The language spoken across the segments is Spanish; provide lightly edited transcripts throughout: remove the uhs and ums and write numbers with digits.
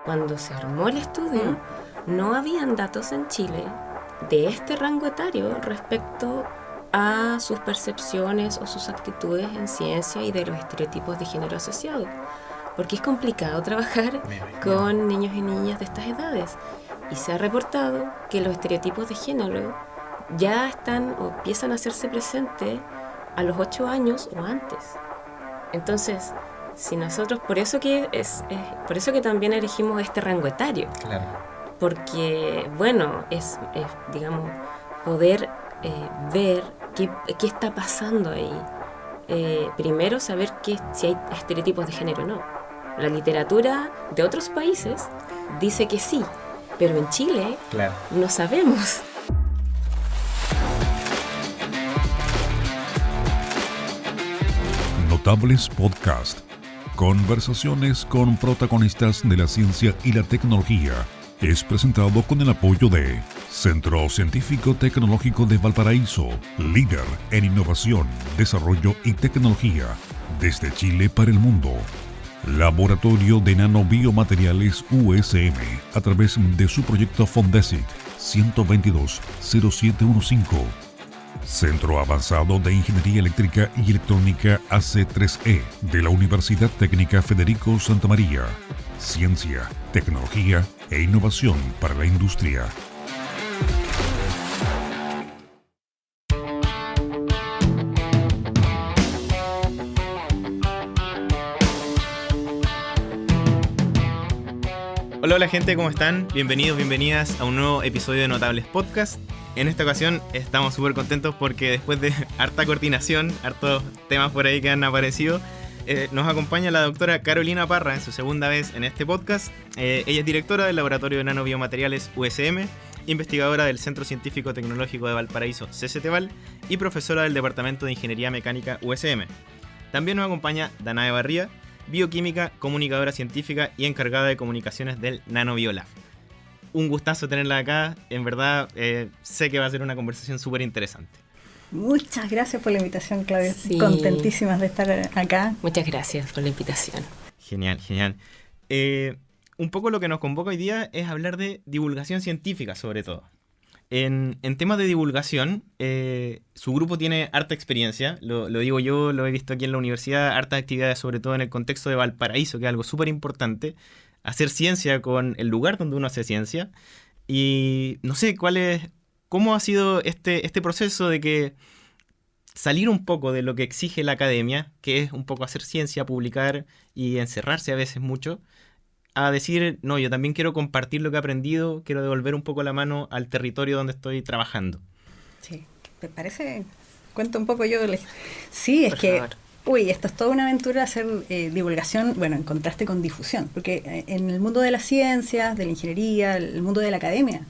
cuando se armó el estudio, no habían datos en Chile de este rango etario respecto a sus percepciones o sus actitudes en ciencia y de los estereotipos de género asociados. Porque es complicado trabajar con niños y niñas de estas edades. Y se ha reportado que los estereotipos de género ya están o empiezan a hacerse presentes a los 8 años o antes. Entonces, si nosotros, por eso que también elegimos este rango etario. Claro. Porque, bueno, es digamos, poder ver qué está pasando ahí. Primero, saber si hay estereotipos de género o no. La literatura de otros países dice que sí, pero en Chile no sabemos. Notables Podcast. Conversaciones con protagonistas de la ciencia y la tecnología. Es presentado con el apoyo de Centro Científico Tecnológico de Valparaíso, líder en innovación, desarrollo y tecnología, desde Chile para el mundo. Laboratorio de Nanobiomateriales USM, a través de su proyecto Fondesit 122-0715. Centro Avanzado de Ingeniería Eléctrica y Electrónica AC3E de la Universidad Técnica Federico Santa María. Ciencia, tecnología e innovación para la industria. Hola gente, ¿cómo están? Bienvenidos, bienvenidas a un nuevo episodio de Notables Podcast. En esta ocasión estamos súper contentos porque después de harta coordinación, hartos temas por ahí que han aparecido, nos acompaña la doctora Carolina Parra en su segunda vez en este podcast. Ella es directora del Laboratorio de Nanobiomateriales USM, investigadora del Centro Científico Tecnológico de Valparaíso CCTVAL y profesora del Departamento de Ingeniería Mecánica USM. También nos acompaña Danae Barría, bioquímica, comunicadora científica y encargada de comunicaciones del NanoBioLab. Un gustazo tenerla acá, en verdad sé que va a ser una conversación súper interesante. Muchas gracias por la invitación, Claudia. Sí. Contentísimas de estar acá. Muchas gracias por la invitación. Genial, genial. Un poco lo que nos convoca hoy día es hablar de divulgación científica, sobre todo. En temas de divulgación, su grupo tiene harta experiencia, lo digo yo, lo he visto aquí en la universidad, hartas actividades, sobre todo en el contexto de Valparaíso, que es algo súper importante, hacer ciencia con el lugar donde uno hace ciencia. Y no sé, ¿cómo ha sido este proceso de que salir un poco de lo que exige la academia, que es un poco hacer ciencia, publicar y encerrarse a veces mucho, a decir, no, yo también quiero compartir lo que he aprendido, quiero devolver un poco la mano al territorio donde estoy trabajando? Sí, ¿te parece? Cuento un poco yo. Sí, es por que, favor. Esto es toda una aventura hacer divulgación, bueno, en contraste con difusión, porque en el mundo de las ciencias, de la ingeniería, el mundo de la academia,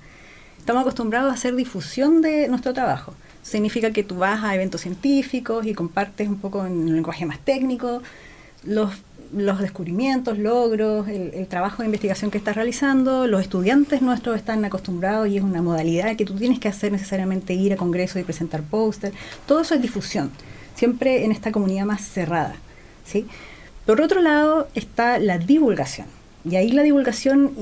estamos acostumbrados a hacer difusión de nuestro trabajo. Significa que tú vas a eventos científicos y compartes un poco en un lenguaje más técnico los descubrimientos, logros, el trabajo de investigación que estás realizando. Los estudiantes nuestros están acostumbrados y es una modalidad que tú tienes que hacer necesariamente, ir a congresos y presentar póster. Todo eso es difusión, siempre en esta comunidad más cerrada, ¿sí? Por otro lado está la divulgación, y ahí la divulgación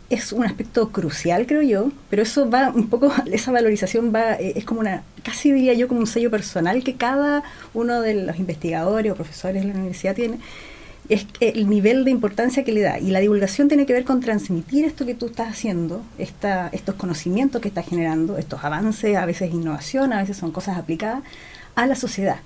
es un aspecto crucial, creo yo, pero eso va un poco, esa valorización es como casi diría yo como un sello personal que cada uno de los investigadores o profesores de la universidad tiene. Es el nivel de importancia que le da. Y la divulgación tiene que ver con transmitir esto que tú estás haciendo, estos conocimientos que estás generando, estos avances, a veces innovación, a veces son cosas aplicadas, a la sociedad.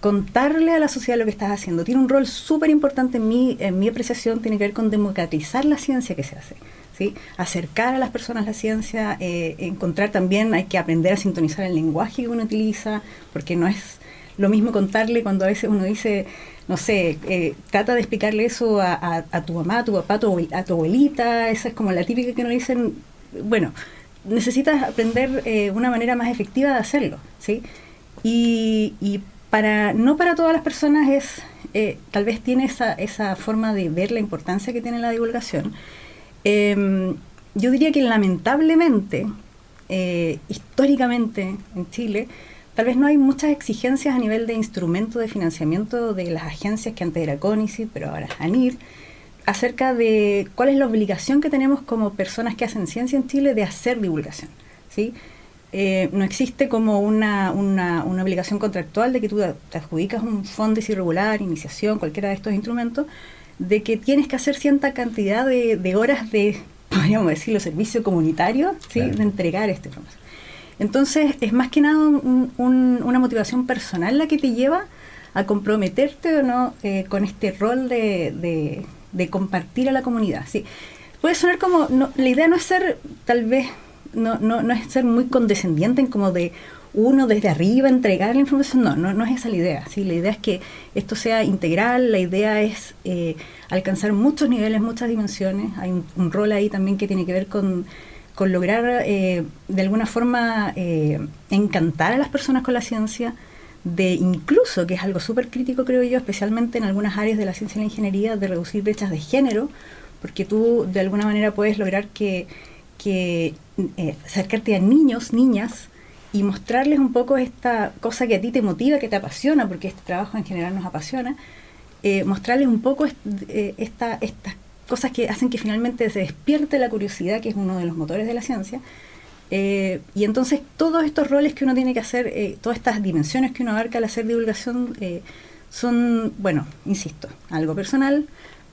Contarle a la sociedad lo que estás haciendo. Tiene un rol súper importante en mi apreciación, tiene que ver con democratizar la ciencia que se hace, ¿sí? Acercar a las personas la ciencia, encontrar también, hay que aprender a sintonizar el lenguaje que uno utiliza, porque no es lo mismo contarle cuando a veces uno dice, no sé, trata de explicarle eso a tu mamá, a tu papá, a tu abuelita. Esa es como la típica que uno dicen. Bueno, necesitas aprender una manera más efectiva de hacerlo, ¿sí? Y no para todas las personas tal vez tiene esa forma de ver la importancia que tiene la divulgación. Yo diría que lamentablemente, históricamente en Chile, tal vez no hay muchas exigencias a nivel de instrumento de financiamiento de las agencias que antes era CONICYT, pero ahora es ANIR, acerca de cuál es la obligación que tenemos como personas que hacen ciencia en Chile de hacer divulgación, ¿sí? No existe como una obligación contractual de que tú te adjudicas un fondes irregular, iniciación, cualquiera de estos instrumentos, de que tienes que hacer cierta cantidad de horas de, podríamos decirlo, servicio comunitario, ¿sí? Claro. De entregar esta información. Entonces, es más que nada una motivación personal la que te lleva a comprometerte o no con este rol de compartir a la comunidad, ¿sí? Puede sonar como, la idea no es ser, tal vez, no es ser muy condescendiente en como de uno desde arriba entregar la información, no es esa la idea, ¿sí? La idea es que esto sea integral, la idea es alcanzar muchos niveles, muchas dimensiones. Hay un rol ahí también que tiene que ver con lograr de alguna forma encantar a las personas con la ciencia, de incluso, que es algo súper crítico creo yo, especialmente en algunas áreas de la ciencia y la ingeniería, de reducir brechas de género, porque tú de alguna manera puedes lograr que acercarte a niños, niñas, y mostrarles un poco esta cosa que a ti te motiva, que te apasiona, porque este trabajo en general nos apasiona, mostrarles un poco estas cosas que hacen que finalmente se despierte la curiosidad, que es uno de los motores de la ciencia. Y entonces todos estos roles que uno tiene que hacer, todas estas dimensiones que uno abarca al hacer divulgación, son, bueno, insisto, algo personal,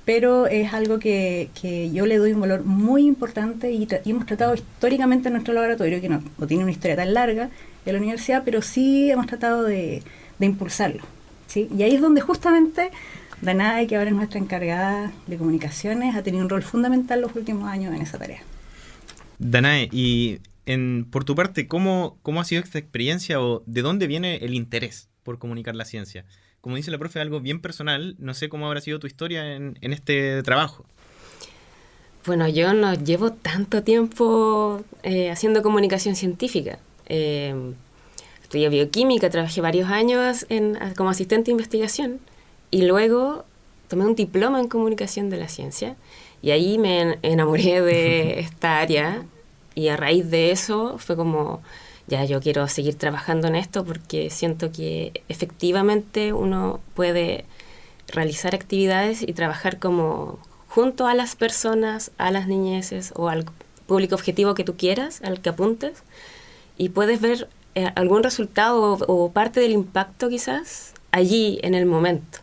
pero es algo que yo le doy un valor muy importante y hemos tratado históricamente en nuestro laboratorio, que no tiene una historia tan larga en la universidad, pero sí hemos tratado de impulsarlo, ¿sí? Y ahí es donde justamente Danae, que ahora es nuestra encargada de comunicaciones, ha tenido un rol fundamental los últimos años en esa tarea. Danae, y por tu parte, ¿cómo ha sido esta experiencia o de dónde viene el interés por comunicar la ciencia? Como dice la profe, algo bien personal. No sé cómo habrá sido tu historia en este trabajo. Bueno, yo no llevo tanto tiempo haciendo comunicación científica. Estudié bioquímica, trabajé varios años como asistente de investigación y luego tomé un diploma en comunicación de la ciencia y ahí me enamoré de esta área y a raíz de eso fue como... Ya, yo quiero seguir trabajando en esto porque siento que efectivamente uno puede realizar actividades y trabajar como junto a las personas, a las niñeces o al público objetivo que tú quieras, al que apuntes, y puedes ver algún resultado o parte del impacto quizás allí en el momento.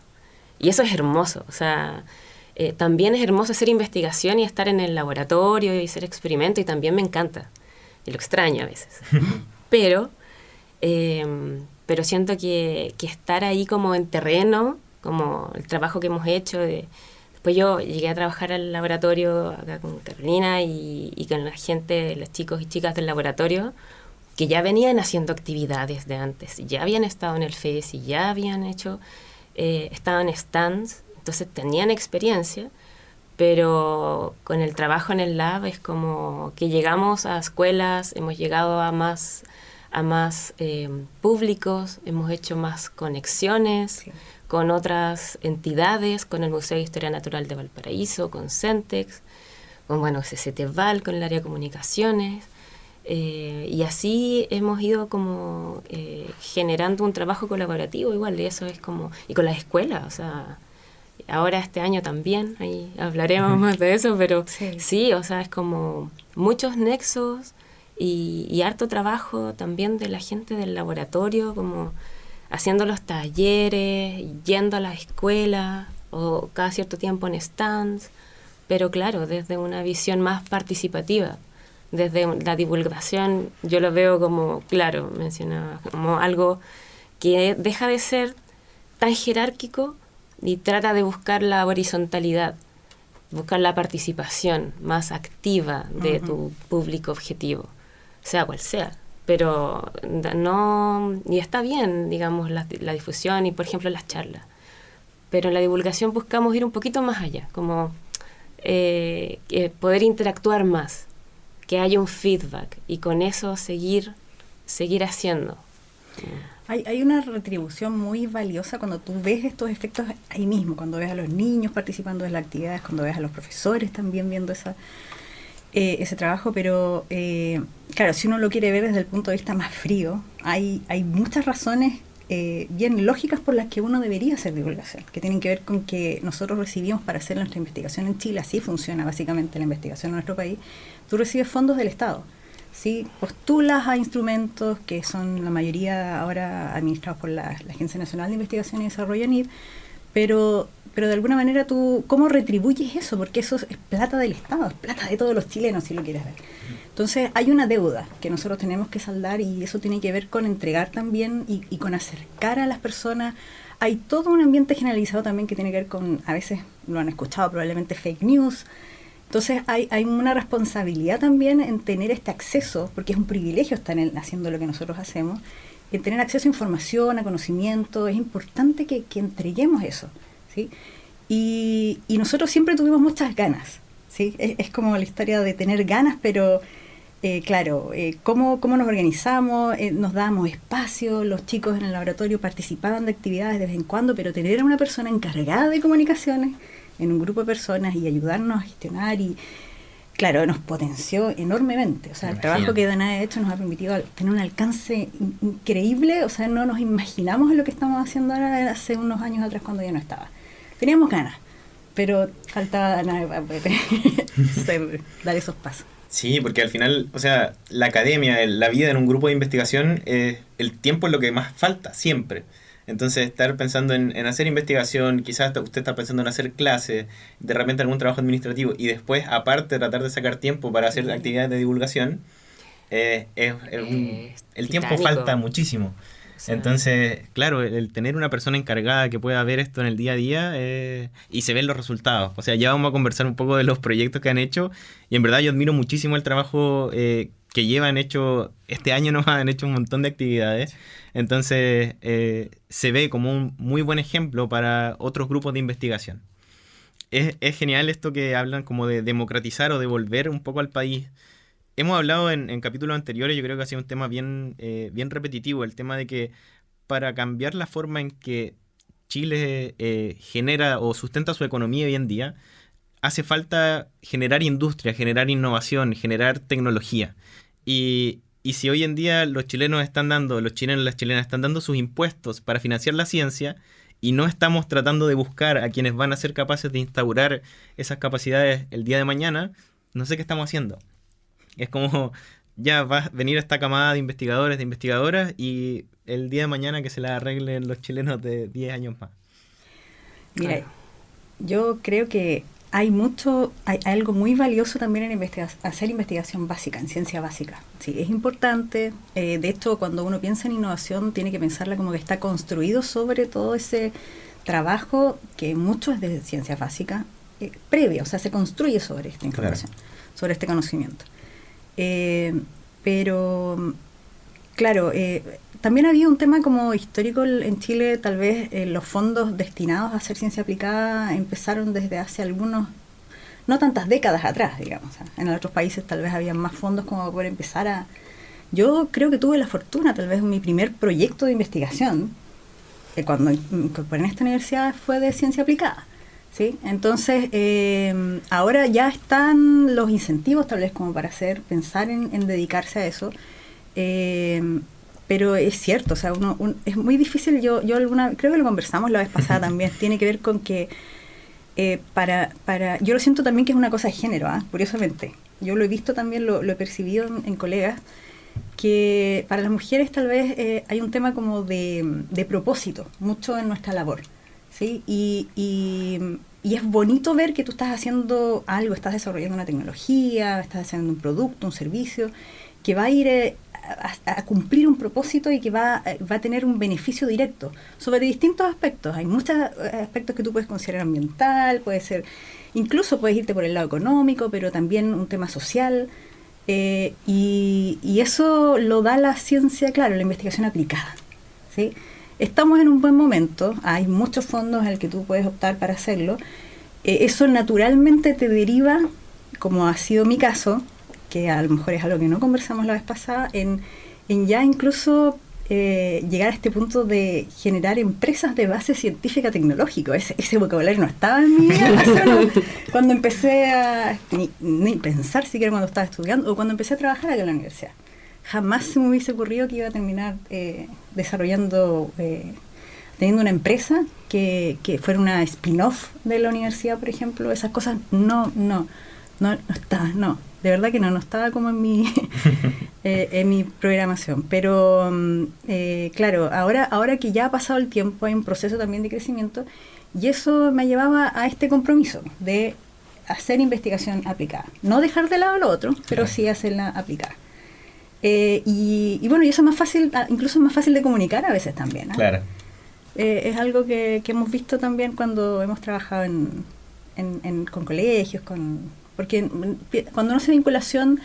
Y eso es hermoso, o sea, también es hermoso hacer investigación y estar en el laboratorio y hacer experimentos y también me encanta, y lo extraño a veces. Pero siento que estar ahí como en terreno, como el trabajo que hemos hecho. Después yo llegué a trabajar al laboratorio acá con Carolina y con la gente, los chicos y chicas del laboratorio, que ya venían haciendo actividades de antes, ya habían estado en el FES y ya habían hecho, estaban en stands, entonces tenían experiencia. Pero con el trabajo en el lab es como que llegamos a escuelas, hemos llegado a más públicos, hemos hecho más conexiones sí. Con otras entidades, con el Museo de Historia Natural de Valparaíso, con Centex, con CCTVAL, con el área de comunicaciones, y así hemos ido como generando un trabajo colaborativo igual, y eso es como, y con las escuelas, o sea... Ahora este año también, ahí hablaremos más de eso, pero sí, o sea, es como muchos nexos y harto trabajo también de la gente del laboratorio, como haciendo los talleres, yendo a la escuela o cada cierto tiempo en stands, pero claro, desde una visión más participativa, desde la divulgación, yo lo veo como, claro, mencionaba, como algo que deja de ser tan jerárquico y trata de buscar la horizontalidad, buscar la participación más activa de tu público objetivo, sea cual sea. Pero no, y está bien, digamos, la difusión y, por ejemplo, las charlas. Pero en la divulgación buscamos ir un poquito más allá, como poder interactuar más, que haya un feedback y con eso seguir haciendo. Hay una retribución muy valiosa cuando tú ves estos efectos ahí mismo, cuando ves a los niños participando en las actividades, cuando ves a los profesores también viendo ese trabajo, pero claro, si uno lo quiere ver desde el punto de vista más frío, hay muchas razones bien lógicas por las que uno debería hacer divulgación, que tienen que ver con que nosotros recibimos para hacer nuestra investigación en Chile, así funciona básicamente la investigación en nuestro país, tú recibes fondos del Estado, ¿sí? Postulas a instrumentos que son la mayoría ahora administrados por la Agencia Nacional de Investigación y Desarrollo, ANID, pero de alguna manera tú, ¿cómo retribuyes eso? Porque eso es plata del Estado, es plata de todos los chilenos, si lo quieres ver. Entonces hay una deuda que nosotros tenemos que saldar, y eso tiene que ver con entregar también y con acercar a las personas. Hay todo un ambiente generalizado también que tiene que ver con, a veces lo han escuchado probablemente, fake news. Entonces hay una responsabilidad también en tener este acceso, porque es un privilegio estar haciendo lo que nosotros hacemos, en tener acceso a información, a conocimiento. Es importante que entreguemos eso, ¿sí? Y nosotros siempre tuvimos muchas ganas, ¿sí? Es como la historia de tener ganas, pero claro, ¿cómo nos organizamos? Nos dábamos espacio, los chicos en el laboratorio participaban de actividades de vez en cuando, pero tener a una persona encargada de comunicaciones en un grupo de personas y ayudarnos a gestionar, y claro, nos potenció enormemente. O sea, el trabajo que Danae ha hecho nos ha permitido tener un alcance increíble. O sea, no nos imaginamos lo que estamos haciendo ahora hace unos años atrás cuando ya no estaba. Teníamos ganas, pero faltaba Danae para poder dar esos pasos. Sí, porque al final, o sea, la academia, la vida en un grupo de investigación, el tiempo es lo que más falta, siempre. Entonces, estar pensando en hacer investigación, quizás usted está pensando en hacer clases, de repente algún trabajo administrativo, y después, aparte, tratar de sacar tiempo para hacer actividades de divulgación, el tiempo falta muchísimo. O sea, entonces, claro, el tener una persona encargada que pueda ver esto en el día a día, y se ven los resultados. O sea, ya vamos a conversar un poco de los proyectos que han hecho, y en verdad yo admiro muchísimo el trabajo que llevan hecho. Este año nos han hecho un montón de actividades. Entonces, se ve como un muy buen ejemplo para otros grupos de investigación. Es genial esto que hablan como de democratizar o devolver un poco al país. Hemos hablado en capítulos anteriores, yo creo que ha sido un tema bien repetitivo, el tema de que para cambiar la forma en que Chile genera o sustenta su economía hoy en día, hace falta generar industria, generar innovación, generar tecnología. Y si hoy en día los chilenos y las chilenas están dando sus impuestos para financiar la ciencia, y no estamos tratando de buscar a quienes van a ser capaces de instaurar esas capacidades el día de mañana, no sé qué estamos haciendo. Es como, ya va a venir esta camada de investigadores, de investigadoras, y el día de mañana que se la arreglen los chilenos de 10 años más. Mira, yo creo que hay algo muy valioso también en hacer investigación básica, en ciencia básica. Sí, es importante. De hecho, cuando uno piensa en innovación, tiene que pensarla como que está construido sobre todo ese trabajo que mucho es de ciencia básica previa, o sea, se construye sobre esta información, sobre este conocimiento. Pero, claro, también había un tema como histórico en Chile. Tal vez los fondos destinados a hacer ciencia aplicada empezaron desde hace no tantas décadas atrás, digamos. En otros países tal vez había más fondos como para poder empezar Yo creo que tuve la fortuna, tal vez mi primer proyecto de investigación, cuando me incorporé en esta universidad, fue de ciencia aplicada. ¿Sí? Entonces, ahora ya están los incentivos tal vez como para pensar en dedicarse a eso, pero es cierto, o sea, es muy difícil. Yo creo que lo conversamos la vez pasada también, tiene que ver con que yo lo siento también que es una cosa de género, curiosamente. Yo lo he visto también, lo he percibido en colegas, que para las mujeres tal vez hay un tema como de propósito, mucho en nuestra labor. ¿Sí? Y es bonito ver que tú estás haciendo algo, estás desarrollando una tecnología, estás haciendo un producto, un servicio, que va a ir a cumplir un propósito y que va a tener un beneficio directo sobre distintos aspectos. Hay muchos aspectos que tú puedes considerar ambiental, incluso puedes irte por el lado económico, pero también un tema social. Y eso lo da la ciencia, claro, la investigación aplicada, ¿sí? Estamos en un buen momento, hay muchos fondos en el que tú puedes optar para hacerlo. Eso naturalmente te deriva, como ha sido mi caso, que a lo mejor es algo que no conversamos la vez pasada, en ya incluso llegar a este punto de generar empresas de base científica tecnológico. Ese vocabulario no estaba en mi vida cuando empecé ni pensar siquiera cuando estaba estudiando o cuando empecé a trabajar acá en la universidad. jamás se me hubiese ocurrido que iba a terminar desarrollando, teniendo una empresa que fuera una spin-off de la universidad, por ejemplo. Esas cosas no estaba, no. De verdad que no estaba como en mi en mi programación. Pero claro, ahora que ya ha pasado el tiempo, hay un proceso también de crecimiento, y eso me llevaba a este compromiso de hacer investigación aplicada. No dejar de lado lo otro, pero sí hacerla aplicada. Y bueno, y eso es más fácil, incluso es más fácil de comunicar a veces también, ¿no? Claro. Es algo que hemos visto también cuando hemos trabajado con colegios, porque cuando uno hace vinculación,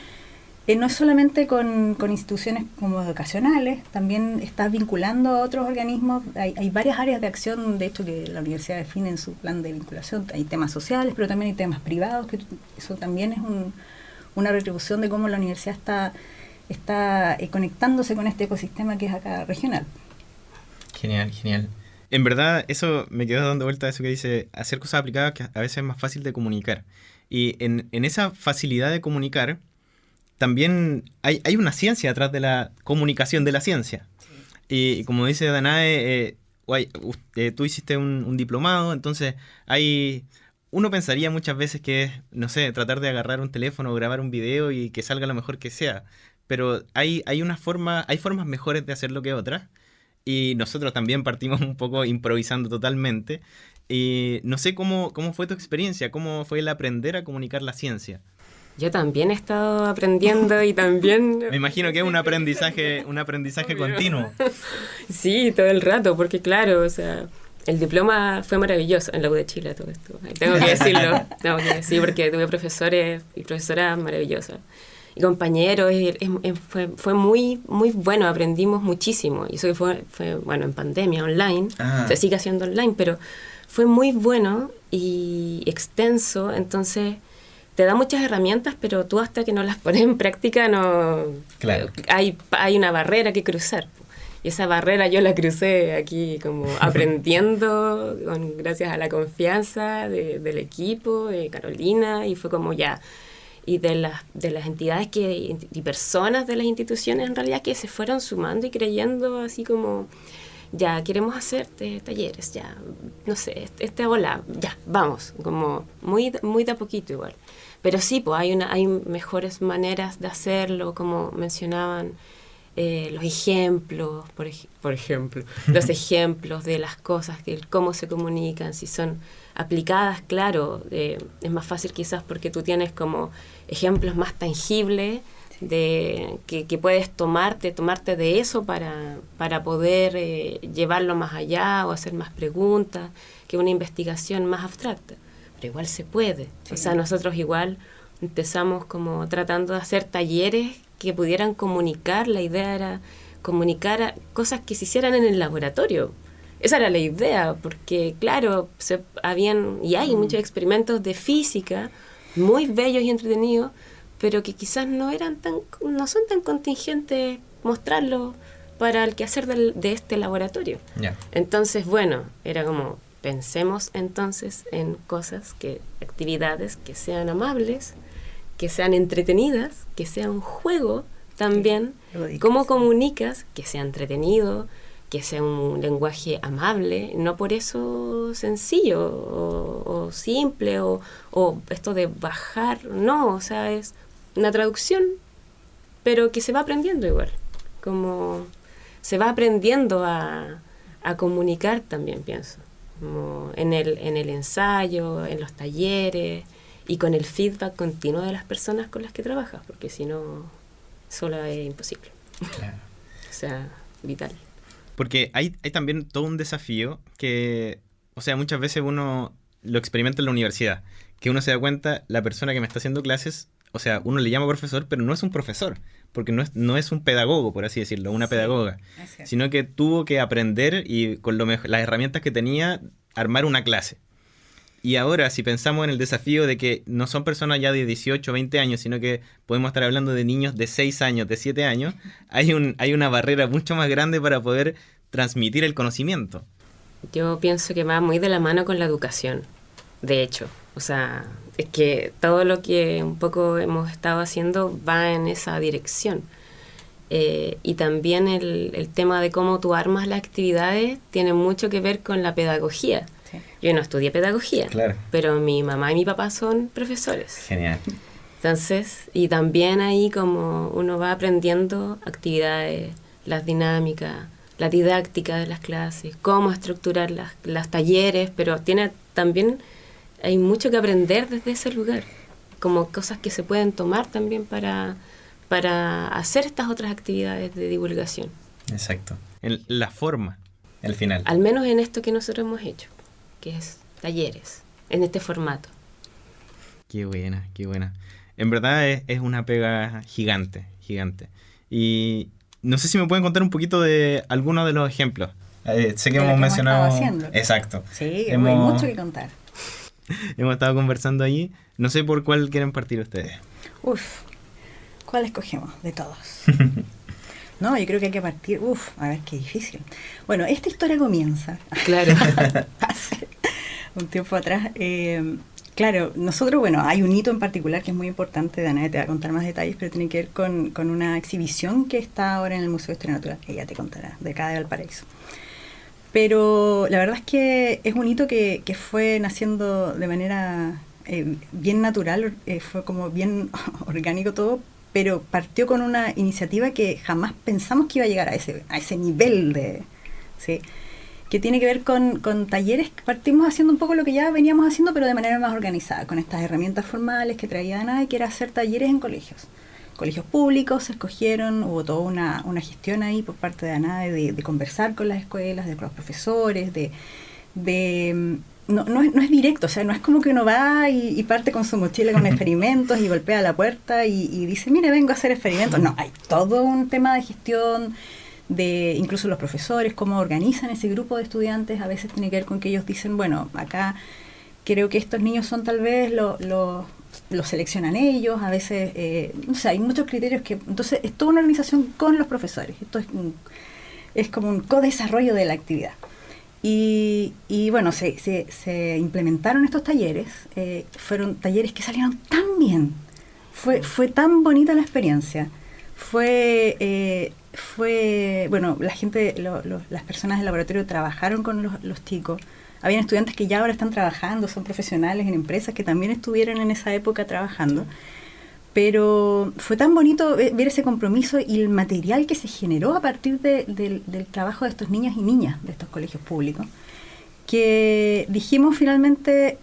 no es solamente con instituciones como educacionales, también estás vinculando a otros organismos. Hay varias áreas de acción, de hecho, que la universidad define en su plan de vinculación. Hay temas sociales, pero también hay temas privados, que eso también es una retribución de cómo la universidad está conectándose con este ecosistema que es acá regional. Genial. En verdad, eso me quedó dando vuelta a eso que dice, hacer cosas aplicadas que a veces es más fácil de comunicar. Y en esa facilidad de comunicar, también hay una ciencia atrás de la comunicación de la ciencia. Sí. Y como dice Danae, tú hiciste un diplomado, entonces uno pensaría muchas veces que es, no sé, tratar de agarrar un teléfono o grabar un video y que salga lo mejor que sea. Pero hay formas mejores de hacerlo que otras. Y nosotros también partimos un poco improvisando totalmente. Y no sé cómo fue tu experiencia, cómo fue el aprender a comunicar la ciencia. Yo también he estado aprendiendo y también... Me imagino que es un aprendizaje continuo. Sí, todo el rato, porque claro, o sea, el diploma fue maravilloso en la U de Chile, todo esto. Tengo que decirlo, porque tuve profesores y profesoras maravillosas. Y compañeros, fue muy, muy bueno, aprendimos muchísimo. Y eso que fue bueno, en pandemia, online, se sigue haciendo online, pero fue muy bueno y extenso, entonces te da muchas herramientas, pero tú hasta que no las pones en práctica no... Claro. Hay una barrera que cruzar. Y esa barrera yo la crucé aquí como aprendiendo, gracias a la confianza del equipo, de Carolina, y fue como ya... Y de las entidades y personas de las instituciones en realidad que se fueron sumando y creyendo así como... Ya, queremos hacer talleres, ya, no sé, hola, ya, vamos, como muy de a poquito igual. Pero sí, pues hay mejores maneras de hacerlo, como mencionaban, los ejemplos, por ejemplo, los ejemplos de las cosas, cómo se comunican, si son aplicadas, claro, es más fácil quizás porque tú tienes como ejemplos más tangibles, que puedes tomarte de eso para poder llevarlo más allá o hacer más preguntas que una investigación más abstracta. Pero igual se puede. Sí. O sea, nosotros igual empezamos como tratando de hacer talleres que pudieran comunicar. La idea era comunicar cosas que se hicieran en el laboratorio. Esa era la idea, porque claro, hay muchos experimentos de física muy bellos y entretenidos, pero que quizás no son tan contingentes mostrarlo para el quehacer de este laboratorio. Yeah. Entonces, bueno, era como, pensemos entonces en actividades que sean amables, que sean entretenidas, que sea un juego también. Sí, cómo comunicas, que sea entretenido, que sea un lenguaje amable, no por eso sencillo o simple o esto de bajar, no, o sea, es una traducción, pero que se va aprendiendo igual, como se va aprendiendo a comunicar también, pienso, como en el ensayo, en los talleres y con el feedback continuo de las personas con las que trabajas, porque si no, solo es imposible. Claro. O sea, vital. Porque hay también todo un desafío que, o sea, muchas veces uno lo experimenta en la universidad, que uno se da cuenta, la persona que me está haciendo clases, o sea, uno le llama profesor, pero no es un profesor, porque no es un pedagogo, por así decirlo, una pedagoga, sino que tuvo que aprender y con las herramientas que tenía, armar una clase. Y ahora, si pensamos en el desafío de que no son personas ya de 18, 20 años, sino que podemos estar hablando de niños de 6 años, de 7 años, hay una barrera mucho más grande para poder transmitir el conocimiento. Yo pienso que va muy de la mano con la educación, de hecho. O sea, es que todo lo que un poco hemos estado haciendo va en esa dirección. Y también el tema de cómo tú armas las actividades tiene mucho que ver con la pedagogía. Sí. Yo no estudié pedagogía, Claro. pero mi mamá y mi papá son profesores. Genial. Entonces, y también ahí como uno va aprendiendo actividades, las dinámicas, la didáctica de las clases, cómo estructurar las talleres, pero también hay mucho que aprender desde ese lugar, como cosas que se pueden tomar también para hacer estas otras actividades de divulgación. Exacto. La forma, el final. Al menos en esto que nosotros hemos hecho, que es talleres, en este formato. Qué buena, qué buena. En verdad es una pega gigante, gigante. Y no sé si me pueden contar un poquito de algunos de los ejemplos. Sé que hemos mencionado... haciendo. Exacto. Sí, hay mucho que contar. Hemos estado conversando allí. No sé por cuál quieren partir ustedes. Uf, ¿cuál escogemos de todos? No, yo creo que hay que partir... a ver, qué difícil. Bueno, esta historia comienza. Claro. Hace un tiempo atrás. Claro, nosotros, bueno, hay un hito en particular que es muy importante, Danae te va a contar más detalles, pero tiene que ver con una exhibición que está ahora en el Museo de Historia Natural, que ella te contará, de acá de Valparaíso. Pero la verdad es que es un hito que fue naciendo de manera bien natural, fue como bien orgánico todo, pero partió con una iniciativa que jamás pensamos que iba a llegar a ese nivel de... ¿sí? Que tiene que ver con talleres. Partimos haciendo un poco lo que ya veníamos haciendo, pero de manera más organizada, con estas herramientas formales que traía Danae, que era hacer talleres en colegios. Colegios públicos se escogieron, hubo toda una gestión ahí por parte de Danae de conversar con las escuelas, con los profesores, no es directo, o sea, no es como que uno va y parte con su mochila con experimentos y golpea la puerta y dice, mire, vengo a hacer experimentos. No, hay todo un tema de gestión, de incluso los profesores, cómo organizan ese grupo de estudiantes. A veces tiene que ver con que ellos dicen, bueno, acá creo que estos niños son tal vez, los seleccionan ellos, a veces, no sé, hay muchos criterios que... Entonces, es toda una organización con los profesores. Esto es como un co-desarrollo de la actividad. Y bueno, se implementaron estos talleres, fueron talleres que salieron tan bien, fue tan bonita la experiencia, bueno, la gente, las personas del laboratorio trabajaron con los chicos. Habían estudiantes que ya ahora están trabajando, son profesionales en empresas que también estuvieron en esa época trabajando. Pero fue tan bonito ver ese compromiso y el material que se generó a partir del trabajo de estos niños y niñas de estos colegios públicos, que dijimos finalmente,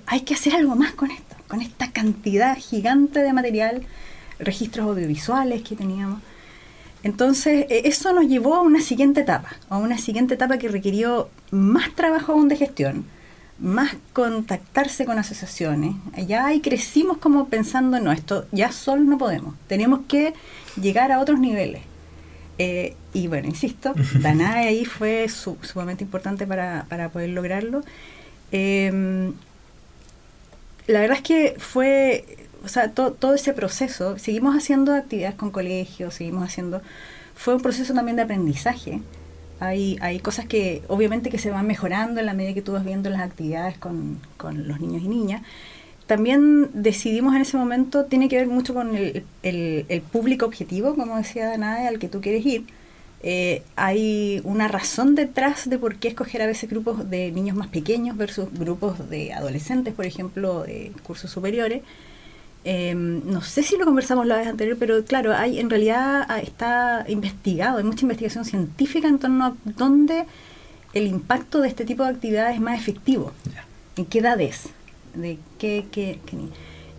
hay que hacer algo más con esto, con esta cantidad gigante de material, registros audiovisuales que teníamos. Entonces, eso nos llevó a una siguiente etapa que requirió más trabajo aún de gestión, más contactarse con asociaciones. Ya ahí crecimos como pensando, no, esto ya solo no podemos, tenemos que llegar a otros niveles. Y bueno, insisto, Danae ahí fue sumamente importante para poder lograrlo. La verdad es que fue... O sea, todo ese proceso, seguimos haciendo actividades con colegios, fue un proceso también de aprendizaje. Hay cosas que obviamente que se van mejorando en la medida que tú vas viendo las actividades con los niños y niñas. También decidimos en ese momento, tiene que ver mucho con el público objetivo, como decía Danae, al que tú quieres ir. Hay una razón detrás de por qué escoger a veces grupos de niños más pequeños versus grupos de adolescentes, por ejemplo, de cursos superiores. No sé si lo conversamos la vez anterior, pero claro, en realidad está investigado, hay mucha investigación científica en torno a dónde el impacto de este tipo de actividades es más efectivo, en qué edades, de qué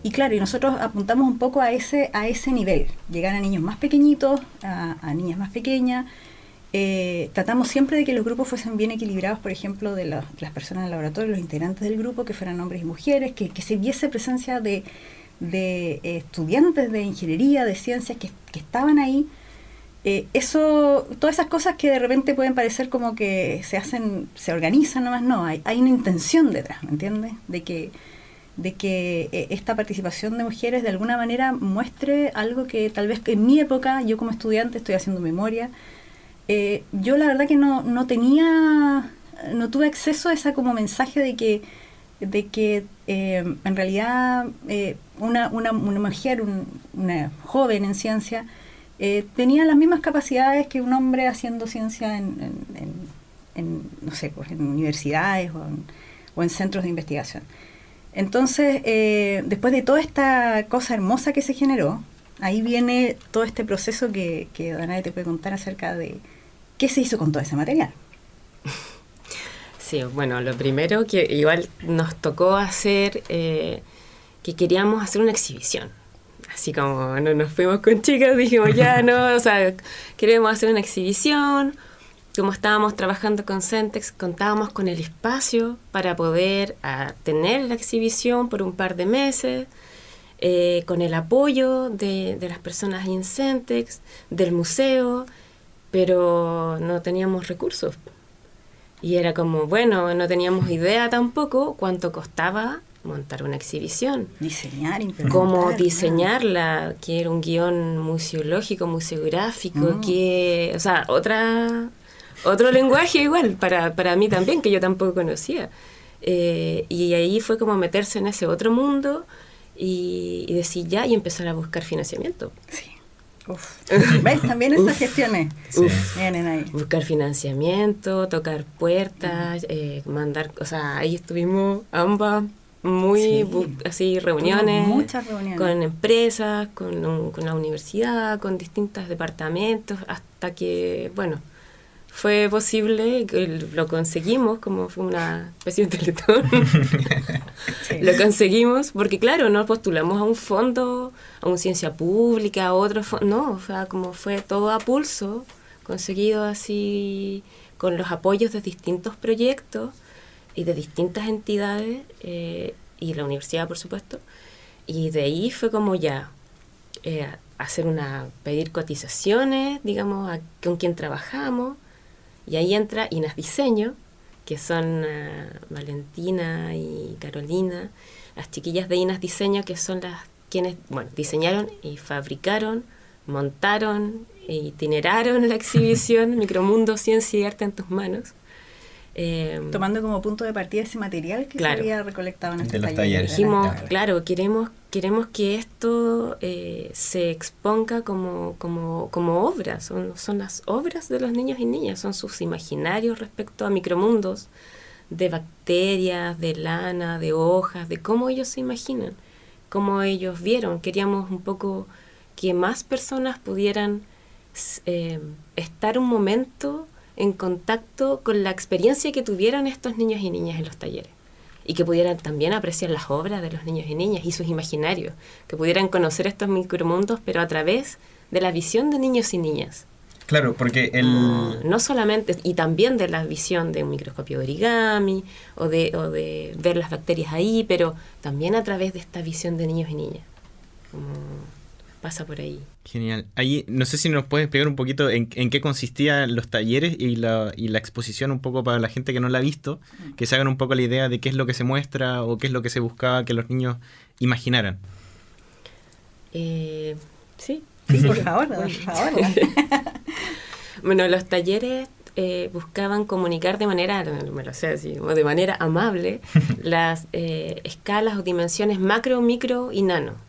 y claro, y nosotros apuntamos un poco a ese nivel, llegar a niños más pequeñitos, a niñas más pequeñas. Tratamos siempre de que los grupos fuesen bien equilibrados, por ejemplo, de las personas del laboratorio, los integrantes del grupo, que fueran hombres y mujeres, que se viese presencia de estudiantes de ingeniería, de ciencias que estaban ahí. Todas esas cosas que de repente pueden parecer como que se organizan nomás, no, hay una intención detrás, ¿me entiendes? De que esta participación de mujeres de alguna manera muestre algo que tal vez en mi época, yo como estudiante estoy haciendo memoria, yo la verdad que no tuve acceso a esa como mensaje de que en realidad una mujer, una joven en ciencia, tenían las mismas capacidades que un hombre haciendo ciencia no sé, pues en universidades o en centros de investigación. Entonces, después de toda esta cosa hermosa que se generó, ahí viene todo este proceso que Danae te puede contar acerca de qué se hizo con todo ese material. Sí, bueno, lo primero que igual nos tocó hacer, que queríamos hacer una exhibición. Así como no nos fuimos con chicas, dijimos ya no, o sea, queremos hacer una exhibición. Como estábamos trabajando con Centex, contábamos con el espacio para poder tener la exhibición por un par de meses, con el apoyo de las personas en Centex, del museo, pero no teníamos recursos. Y era como, bueno, no teníamos idea tampoco cuánto costaba montar una exhibición. Diseñar, cómo diseñarla, que era un guión museológico, museográfico, que, o sea, otro lenguaje igual, para mí también, que yo tampoco conocía. Y ahí fue como meterse en ese otro mundo y decir ya y empezar a buscar financiamiento. Sí. Uf. ¿Ves? También esas gestiones vienen ahí. Buscar financiamiento, tocar puertas, mandar, o sea, ahí estuvimos ambas así reuniones, muchas reuniones con empresas, con la universidad, con distintos departamentos, hasta que, bueno, fue posible, lo conseguimos, como fue una especie de teletón. Lo conseguimos, porque claro, no postulamos a un fondo, a un ciencia pública, a otro fondo, no, o sea, como fue todo a pulso, conseguido así, con los apoyos de distintos proyectos y de distintas entidades, y la universidad, por supuesto, y de ahí fue como ya, pedir cotizaciones, digamos, con quien trabajamos. Y ahí entra Inas Diseño, que son Valentina y Carolina, las chiquillas de Inas Diseño, que son quienes diseñaron y fabricaron, montaron e itineraron la exhibición Micromundo, Ciencia y Arte en tus manos. Tomando como punto de partida ese material que se había recolectado en estos talleres. Dijimos, claro, queremos que esto se exponga como obra, son las obras de los niños y niñas, son sus imaginarios respecto a micromundos de bacterias, de lana, de hojas, de cómo ellos se imaginan, cómo ellos vieron. Queríamos un poco que más personas pudieran estar un momento en contacto con la experiencia que tuvieron estos niños y niñas en los talleres y que pudieran también apreciar las obras de los niños y niñas y sus imaginarios, que pudieran conocer estos micromundos pero a través de la visión de niños y niñas. Claro, porque no solamente, y también de la visión de un microscopio de origami o de ver las bacterias ahí, pero también a través de esta visión de niños y niñas. Pasa por ahí. Genial. Ahí, no sé si nos puedes explicar un poquito en qué consistían los talleres y la exposición, un poco para la gente que no la ha visto, que se hagan un poco la idea de qué es lo que se muestra o qué es lo que se buscaba que los niños imaginaran. Sí, por favor. Bueno, los talleres buscaban comunicar de manera, me lo sé así, de manera amable, las escalas o dimensiones macro, micro y nano.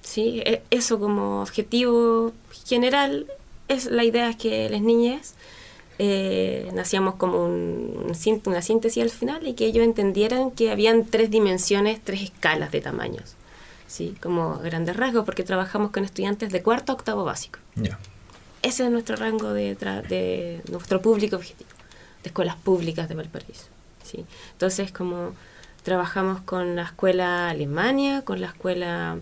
¿Sí? Eso como objetivo general es la idea, es que las niñas nacíamos como una síntesis al final y que ellos entendieran que habían 3 dimensiones, 3 escalas de tamaños, ¿sí? Como grandes rasgos, porque trabajamos con estudiantes de 4º a 8º básico. Yeah. Ese es nuestro rango de nuestro público objetivo, de escuelas públicas de Valparaíso, ¿sí? Entonces, como trabajamos con la escuela Alemania, con la escuela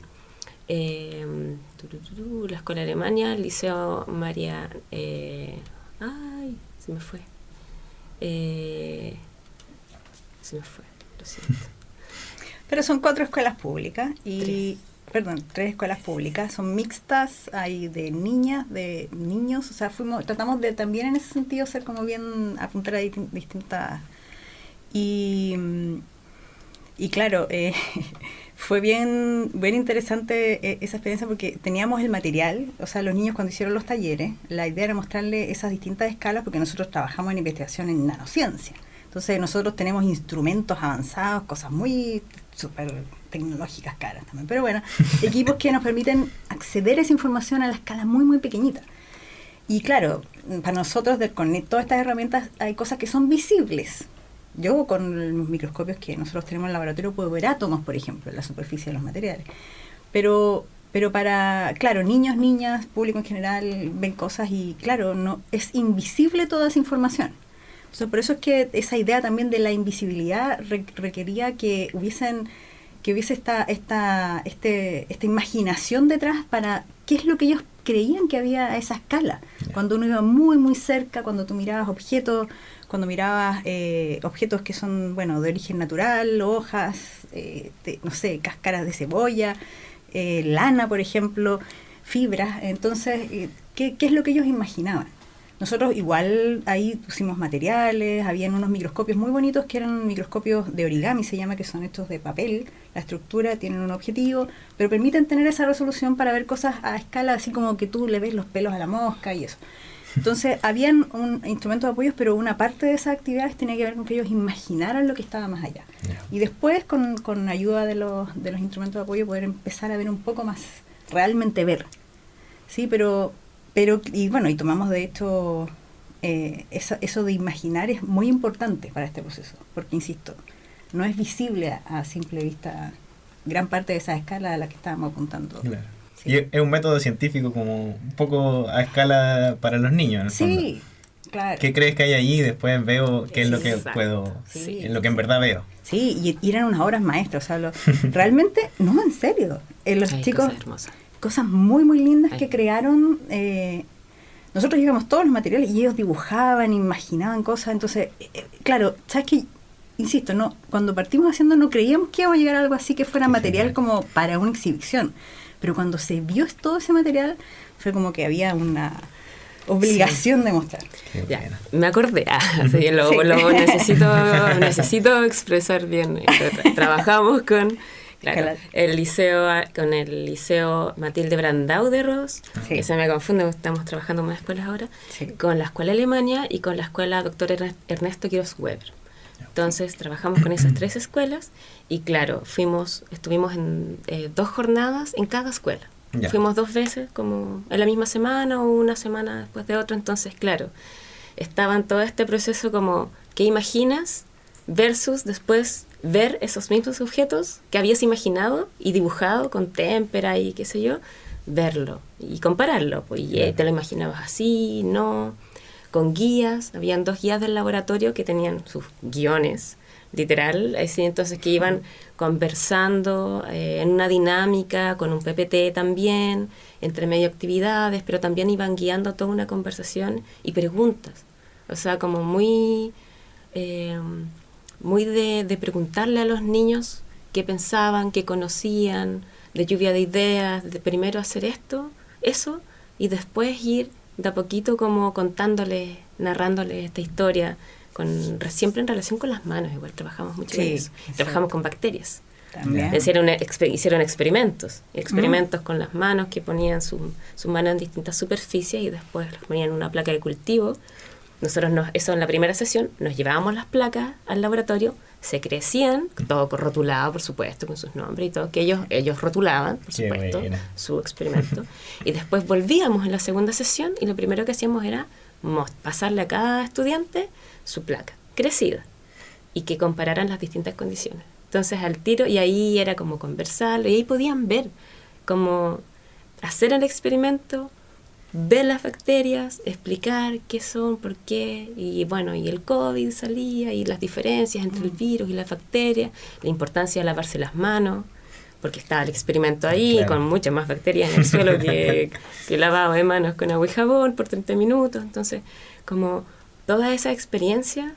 Alemania, el Liceo María, se me fue, lo siento. Pero son 4 escuelas públicas y 3 escuelas públicas, son mixtas, hay de niñas, de niños, o sea, tratamos de también en ese sentido ser como bien, apuntar a distintas, y claro, fue bien interesante esa experiencia porque teníamos el material, o sea, los niños cuando hicieron los talleres, la idea era mostrarles esas distintas escalas porque nosotros trabajamos en investigación en nanociencia. Entonces nosotros tenemos instrumentos avanzados, cosas muy súper tecnológicas caras también, pero bueno, equipos que nos permiten acceder a esa información a la escala muy, muy pequeñita. Y claro, para nosotros, con todas estas herramientas, hay cosas que son visibles. Yo con los microscopios que nosotros tenemos en el laboratorio puedo ver átomos, por ejemplo, en la superficie de los materiales. Pero para, claro, niños, niñas, público en general, ven cosas y, claro, no es invisible toda esa información. Entonces, por eso es que esa idea también de la invisibilidad requería que hubiese esta imaginación detrás para qué es lo que ellos creían que había a esa escala. Cuando uno iba muy, muy cerca, cuando tú mirabas objetos, cuando mirabas objetos que son, bueno, de origen natural, hojas, no sé, cáscaras de cebolla, lana, por ejemplo, fibras. Entonces, ¿qué es lo que ellos imaginaban? Nosotros igual ahí pusimos materiales, habían unos microscopios muy bonitos que eran microscopios de origami, se llama, que son estos de papel. La estructura tienen un objetivo, pero permiten tener esa resolución para ver cosas a escala, así como que tú le ves los pelos a la mosca y eso. Entonces, habían un instrumento de apoyo, pero una parte de esas actividades tenía que ver con que ellos imaginaran lo que estaba más allá. Y después, con ayuda de los instrumentos de apoyo, poder empezar a ver un poco más, realmente ver. Sí, pero y bueno, y tomamos de hecho, eso de imaginar es muy importante para este proceso, porque, insisto, no es visible a simple vista gran parte de esa escala a la que estábamos apuntando. Claro. Sí. Y es un método científico como un poco a escala para los niños, en el fondo. Sí, claro. ¿Qué crees que hay allí? Después veo qué es lo que puedo, en lo que en verdad veo. Sí, y eran unas obras maestras, o sea, realmente, no, en serio, los chicos, cosas muy, muy lindas que crearon. Nosotros llevamos todos los materiales y ellos dibujaban, imaginaban cosas. Entonces, claro, ¿sabes qué? Insisto, no, cuando partimos haciendo no creíamos que íbamos a llegar a algo así que fuera material como para una exhibición. Pero cuando se vio todo ese material, fue como que había una obligación de mostrar. Ya, me acordé, así lo necesito expresar bien. Trabajamos con el liceo Matilde Brandau de Ros, que se me confunde, estamos trabajando en más escuelas ahora, con la escuela Alemania y con la escuela Dr. Ernesto Quiroz Weber. Entonces trabajamos con esas 3 escuelas y claro, estuvimos en 2 jornadas en cada escuela. Ya. Fuimos 2 veces, como en la misma semana o una semana después de otra. Entonces, claro, estaba en todo este proceso como ¿qué imaginas? Versus después ver esos mismos objetos que habías imaginado y dibujado con témpera y qué sé yo, verlo y compararlo. Pues, y te lo imaginabas así, no, con guías. Habían 2 guías del laboratorio que tenían sus guiones, literal, así, entonces que iban conversando en una dinámica, con un PPT también, entre medio actividades, pero también iban guiando toda una conversación y preguntas. O sea, como muy de preguntarle a los niños qué pensaban, qué conocían, de lluvia de ideas, de primero hacer eso, y después ir de a poquito como contándoles, narrándoles esta historia, siempre en relación con las manos. Igual trabajamos mucho en eso. Trabajamos con bacterias. También. Hicieron experimentos con las manos, que ponían su mano en distintas superficies y después las ponían en una placa de cultivo. Nosotros eso en la primera sesión, nos llevábamos las placas al laboratorio, se crecían, todo rotulado, por supuesto, con sus nombres y todo, que ellos rotulaban, por supuesto, su experimento. Y después volvíamos en la segunda sesión y lo primero que hacíamos era pasarle a cada estudiante su placa crecida y que compararan las distintas condiciones. Entonces al tiro, y ahí era como conversarlo, y ahí podían ver cómo hacer el experimento, ver las bacterias, explicar qué son, por qué, y bueno, y el COVID salía, y las diferencias entre el virus y las bacterias, la importancia de lavarse las manos, porque estaba el experimento ahí, claro, con muchas más bacterias en el suelo que lavado de manos con agua y jabón por 30 minutos. Entonces, como toda esa experiencia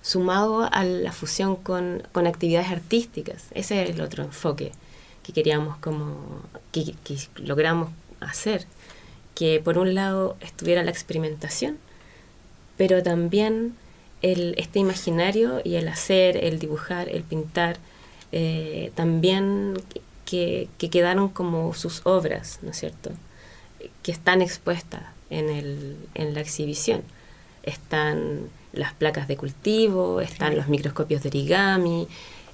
sumado a la fusión con actividades artísticas, ese es el otro enfoque que queríamos que logramos hacer, que por un lado estuviera la experimentación, pero también este imaginario y el hacer, el dibujar, el pintar, también que quedaron como sus obras, ¿no es cierto?, que están expuestas en la exhibición. Están las placas de cultivo, están los microscopios de origami,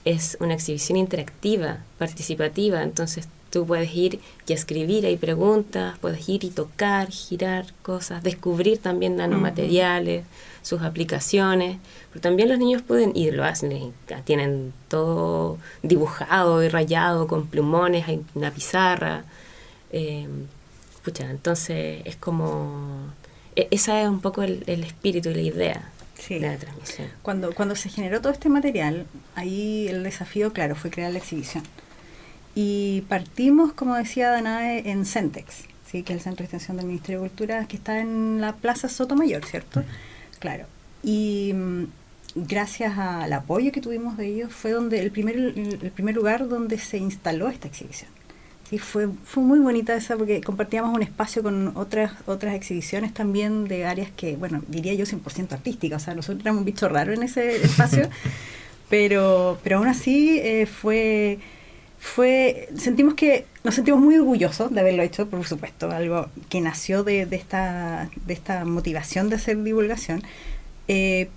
es una exhibición interactiva, participativa, entonces tú puedes ir y escribir, hay preguntas, puedes ir y tocar, girar cosas, descubrir también nanomateriales, sus aplicaciones, pero también los niños pueden ir, lo hacen, tienen todo dibujado y rayado con plumones, hay una pizarra, entonces es como, esa es un poco el espíritu y la idea. Sí. De la transmisión. Cuando se generó todo este material, ahí el desafío, claro, fue crear la exhibición. Y partimos, como decía Danae, en Centex, ¿sí? Que es el Centro de Extensión del Ministerio de Cultura, que está en la Plaza Sotomayor, ¿cierto? Claro. Y gracias al apoyo que tuvimos de ellos, fue donde el primer lugar donde se instaló esta exhibición. Sí, fue muy bonita esa, porque compartíamos un espacio con otras exhibiciones también de áreas que, bueno, diría yo 100% artísticas, o sea, nosotros éramos un bicho raro en ese espacio, pero aún así nos sentimos muy orgullosos de haberlo hecho, por supuesto, algo que nació de esta motivación de hacer divulgación,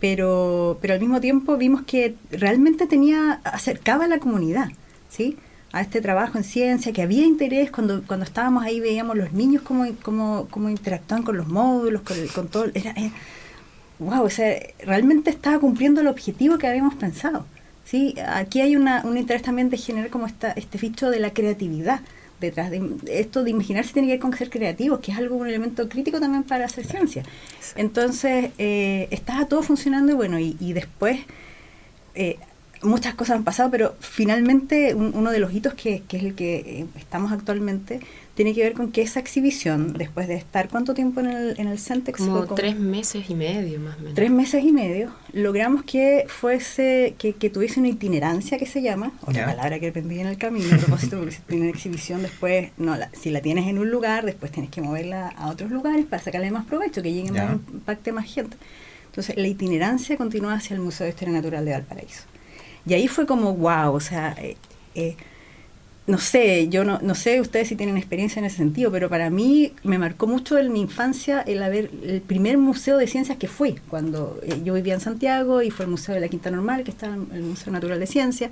pero al mismo tiempo vimos que realmente acercaba a la comunidad, ¿sí?, a este trabajo en ciencia, que había interés. Cuando estábamos ahí veíamos los niños cómo interactuaban con los módulos, con todo, wow, o sea, realmente estaba cumpliendo el objetivo que habíamos pensado, ¿sí? Aquí hay un interés también de generar como este ficho de la creatividad detrás de esto, de imaginarse tiene que ver con ser creativos, que es un elemento crítico también para hacer ciencia. Entonces, estaba todo funcionando y bueno, y después muchas cosas han pasado, pero finalmente uno de los hitos que es el que estamos actualmente tiene que ver con que esa exhibición, después de estar ¿cuánto tiempo en el Centex? Como 3 meses y medio más o menos. 3 meses y medio, logramos que tuviese una itinerancia, que se llama, otra palabra que aprendí en el camino, a propósito, porque si tienes una exhibición después, si la tienes en un lugar, después tienes que moverla a otros lugares para sacarle más provecho, que llegue más, impacte más gente. Entonces la itinerancia continúa hacia el Museo de Historia Natural de Valparaíso. Y ahí fue como, wow, o sea, no sé, yo no sé ustedes si tienen experiencia en ese sentido, pero para mí me marcó mucho en mi infancia el primer museo de ciencias que fui, cuando yo vivía en Santiago y fue el Museo de la Quinta Normal, que está en el Museo Natural de Ciencia,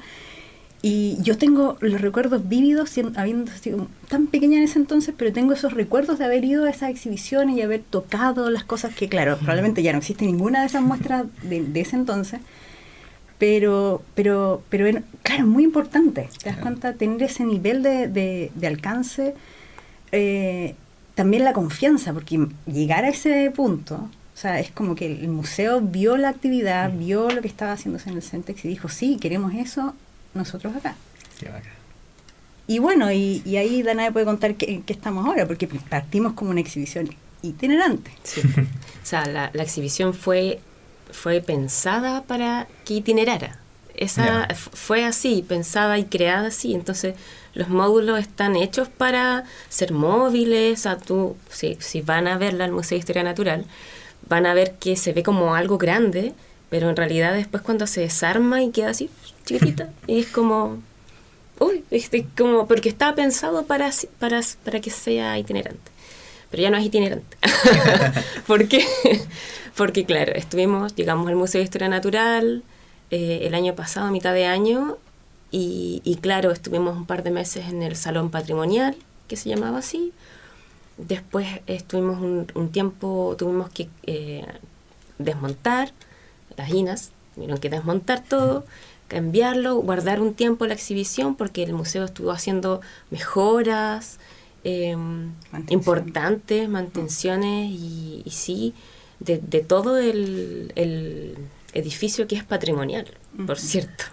y yo tengo los recuerdos vívidos, habiendo sido tan pequeña en ese entonces, pero tengo esos recuerdos de haber ido a esas exhibiciones y haber tocado las cosas que, claro, probablemente ya no existe ninguna de esas muestras de ese entonces. Pero claro, muy importante, te das cuenta, tener ese nivel de alcance, también la confianza, porque llegar a ese punto, o sea, es como que el museo vio la actividad, vio lo que estaba haciéndose en el Centex y dijo, sí, queremos eso nosotros acá. Qué bacán. Y bueno, y ahí Danae puede contar qué estamos ahora, porque partimos como una exhibición itinerante. Sí. O sea, la exhibición fue pensada para que itinerara. Fue así, pensada y creada así. Entonces, los módulos están hechos para ser móviles. Si van a verla al Museo de Historia Natural, van a ver que se ve como algo grande, pero en realidad después cuando se desarma y queda así, chiquitita, y es como... como porque estaba pensado para que sea itinerante. Pero ya no es itinerante. ¿Por qué? Porque, claro, llegamos al Museo de Historia Natural el año pasado, a mitad de año, y claro, estuvimos un par de meses en el Salón Patrimonial, que se llamaba así. Después estuvimos un tiempo, tuvimos que desmontar las INAs, tuvieron que desmontar todo, cambiarlo, guardar un tiempo la exhibición, porque el museo estuvo haciendo mejoras importantes, mantenciones y sí, de todo el edificio, que es patrimonial, por cierto.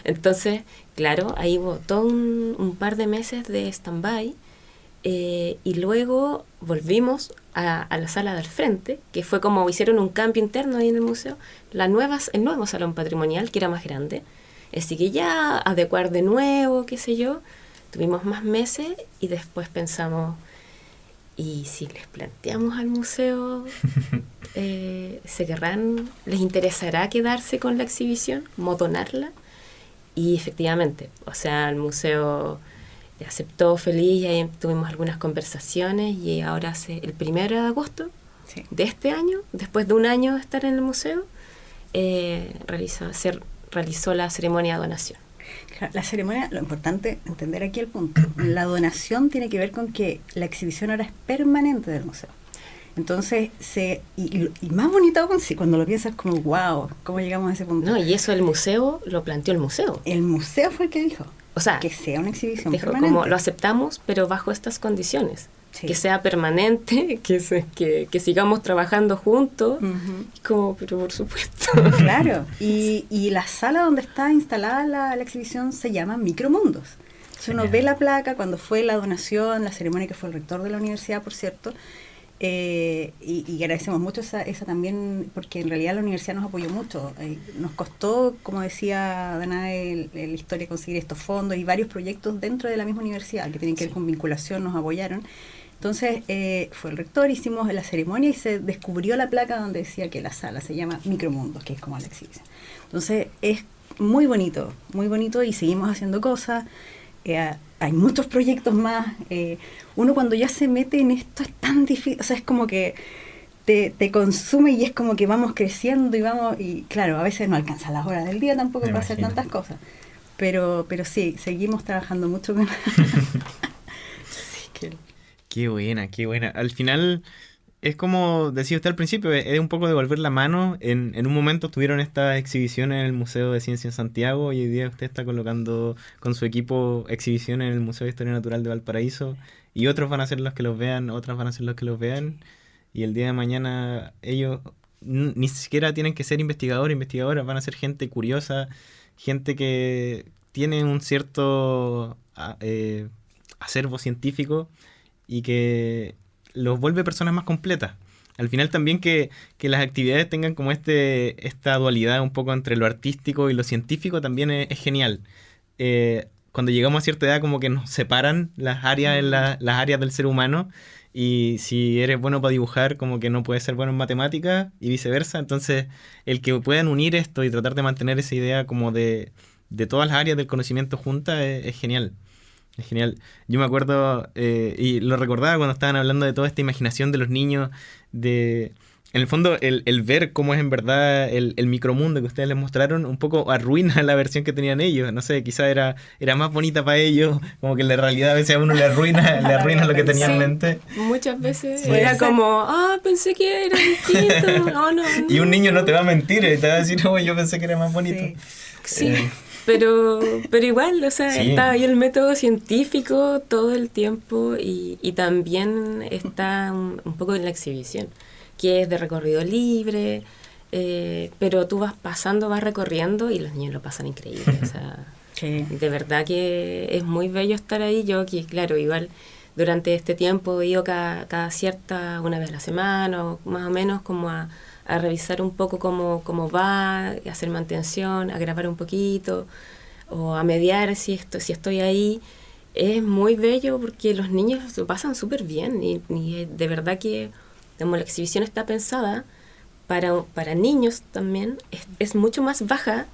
Entonces, claro, ahí hubo todo un par de meses de stand-by, y luego volvimos a la sala del frente, que fue como hicieron un cambio interno ahí en el museo, el nuevo salón patrimonial, que era más grande, así que ya adecuar de nuevo, qué sé yo. Tuvimos más meses y después pensamos, ¿y si les planteamos al museo, les interesará quedarse con la exhibición, motonarla? Y efectivamente, o sea, el museo aceptó feliz, y ahí tuvimos algunas conversaciones, y ahora el 1 de agosto de este año, después de un año de estar en el museo, se realizó la ceremonia de donación. La ceremonia, lo importante, entender aquí el punto, la donación tiene que ver con que la exhibición ahora es permanente del museo. Entonces, y más bonito aún, cuando lo piensas como, wow, ¿cómo llegamos a ese punto? No, y eso el museo lo planteó el museo. El museo fue el que dijo, o sea, que sea una exhibición dijo, permanente. como lo aceptamos, pero bajo estas condiciones. Sí. Que sea permanente, que sigamos trabajando juntos. Uh-huh. Como, pero por supuesto. Claro, y la sala donde está instalada la exhibición se llama Micromundos. Si uno ve la placa, cuando fue la donación, la ceremonia que fue el rector de la universidad, por cierto, y agradecemos mucho esa también, porque en realidad la universidad nos apoyó mucho. Nos costó, como decía Danae, la historia, conseguir estos fondos y varios proyectos dentro de la misma universidad que tienen que ver con vinculación, nos apoyaron. Entonces Fue el rector, hicimos la ceremonia y se descubrió la placa donde decía que la sala se llama Micromundos, que es como la exhibición. Entonces es muy bonito y seguimos haciendo cosas. Hay muchos proyectos más. Uno cuando ya se mete en esto es tan difícil, o sea, es como que te consume y es como que vamos creciendo y claro, a veces no alcanza las horas del día tampoco para hacer tantas cosas. Pero sí, seguimos trabajando mucho con... Sí, que... Qué buena, qué buena. Al final, es como decía usted al principio, es un poco devolver la mano. En un momento tuvieron esta exhibición en el Museo de Ciencia en Santiago y hoy día usted está colocando con su equipo exhibición en el Museo de Historia Natural de Valparaíso y otros van a ser los que los vean, otras van a ser los que los vean y el día de mañana ellos ni siquiera tienen que ser investigadores, investigadoras, van a ser gente curiosa, gente que tiene un cierto acervo científico y que los vuelve personas más completas. Al final también que las actividades tengan como esta dualidad un poco entre lo artístico y lo científico también es genial. Cuando llegamos a cierta edad como que nos separan las áreas, las áreas del ser humano y si eres bueno para dibujar como que no puedes ser bueno en matemáticas y viceversa. Entonces el que puedan unir esto y tratar de mantener esa idea como de todas las áreas del conocimiento juntas es genial. Es genial. Yo me acuerdo, y lo recordaba cuando estaban hablando de toda esta imaginación de los niños, en el fondo el ver cómo es en verdad el micromundo que ustedes les mostraron, un poco arruina la versión que tenían ellos. No sé, quizá era más bonita para ellos, como que en la realidad a veces a uno le arruina lo que tenía en mente. Muchas veces era como, pensé que era distinto. No. Y un niño no te va a mentir, te va a decir, yo pensé que era más bonito. Sí. Pero igual, o sea, está ahí el método científico todo el tiempo y también está un poco en la exhibición, que es de recorrido libre, pero tú vas recorriendo y los niños lo pasan increíble, o sea, de verdad que es muy bello estar ahí. Yo aquí, claro, igual durante este tiempo he ido cada cierta, una vez a la semana o más o menos como a revisar un poco cómo va, a hacer mantención, a grabar un poquito o a mediar si estoy ahí. Es muy bello porque los niños lo pasan súper bien y de verdad que como la exhibición está pensada para niños también, es mucho más baja,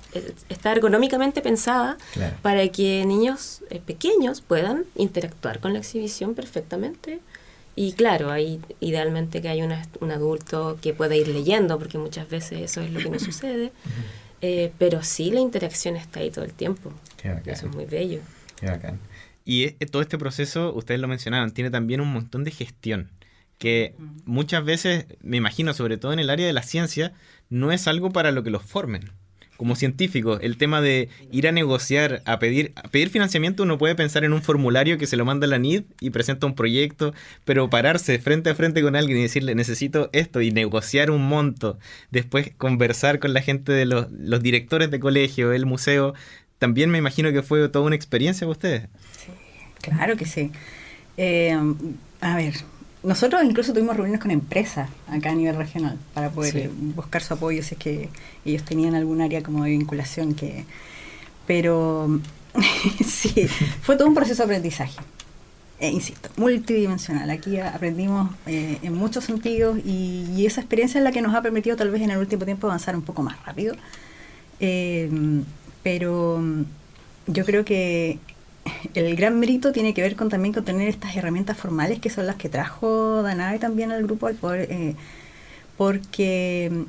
está ergonómicamente pensada para que niños pequeños puedan interactuar con la exhibición perfectamente. Y claro, hay idealmente que hay un adulto que pueda ir leyendo, porque muchas veces eso es lo que no sucede. Pero sí, la interacción está ahí todo el tiempo. Qué bacán. Eso es muy bello. Qué bacán. Y todo este proceso, ustedes lo mencionaban, tiene también un montón de gestión, que muchas veces, me imagino, sobre todo en el área de la ciencia, no es algo para lo que los formen. Como científico, el tema de ir a negociar, a pedir financiamiento, uno puede pensar en un formulario que se lo manda a la NID y presenta un proyecto, pero pararse frente a frente con alguien y decirle necesito esto y negociar un monto, después conversar con la gente de los directores de colegio, el museo, también me imagino que fue toda una experiencia para ustedes. Sí, claro que sí. A ver, nosotros incluso tuvimos reuniones con empresas acá a nivel regional para poder buscar su apoyo si es que ellos tenían algún área como de vinculación pero sí, fue todo un proceso de aprendizaje, insisto, multidimensional. Aquí aprendimos en muchos sentidos y esa experiencia es la que nos ha permitido tal vez en el último tiempo avanzar un poco más rápido, pero yo creo que el gran mérito tiene que ver también con tener estas herramientas formales que son las que trajo Danae también al grupo al poder, porque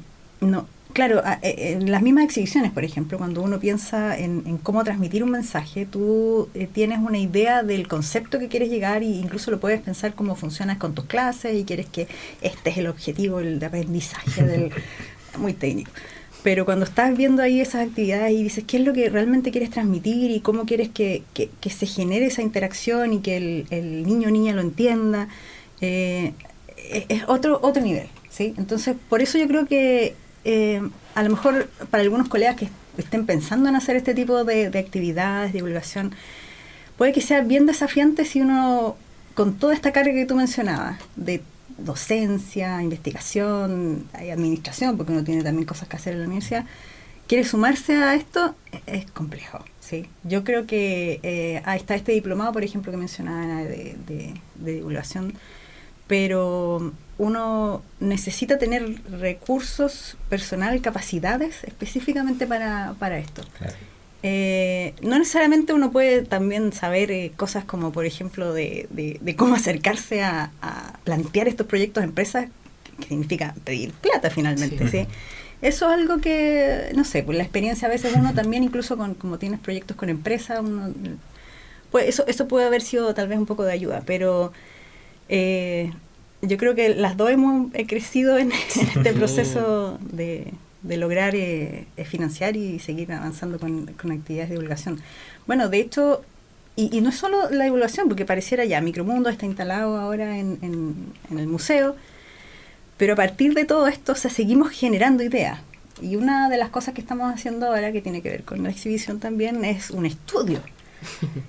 Claro, en las mismas exhibiciones, por ejemplo, cuando uno piensa en cómo transmitir un mensaje, tú tienes una idea del concepto que quieres llegar, e incluso lo puedes pensar cómo funcionas con tus clases y quieres que este es el objetivo, el de aprendizaje, muy técnico. Pero cuando estás viendo ahí esas actividades y dices qué es lo que realmente quieres transmitir y cómo quieres que se genere esa interacción y que el niño o niña lo entienda, es otro nivel, ¿sí? Entonces, por eso yo creo que a lo mejor para algunos colegas que estén pensando en hacer este tipo de actividades, divulgación, puede que sea bien desafiante si uno, con toda esta carga que tú mencionabas, de docencia, investigación y administración, porque uno tiene también cosas que hacer en la universidad, quiere sumarse a esto, es complejo, ¿sí? Yo creo que ahí está este diplomado, por ejemplo, que mencionaba de divulgación, pero uno necesita tener recursos personal, capacidades específicamente para esto. Claro. No necesariamente uno puede también saber cosas como, por ejemplo, de cómo acercarse a plantear estos proyectos a empresas, que significa pedir plata finalmente, ¿sí? Eso es algo que, no sé, pues la experiencia a veces uno también, incluso como tienes proyectos con empresas, pues eso puede haber sido tal vez un poco de ayuda, pero yo creo que las dos hemos crecido en este proceso de lograr financiar y seguir avanzando con actividades de divulgación. Bueno, de hecho, y no es solo la divulgación, porque pareciera ya, Micromundo está instalado ahora en el museo, pero a partir de todo esto, seguimos generando ideas. Y una de las cosas que estamos haciendo ahora, que tiene que ver con la exhibición también, es un estudio.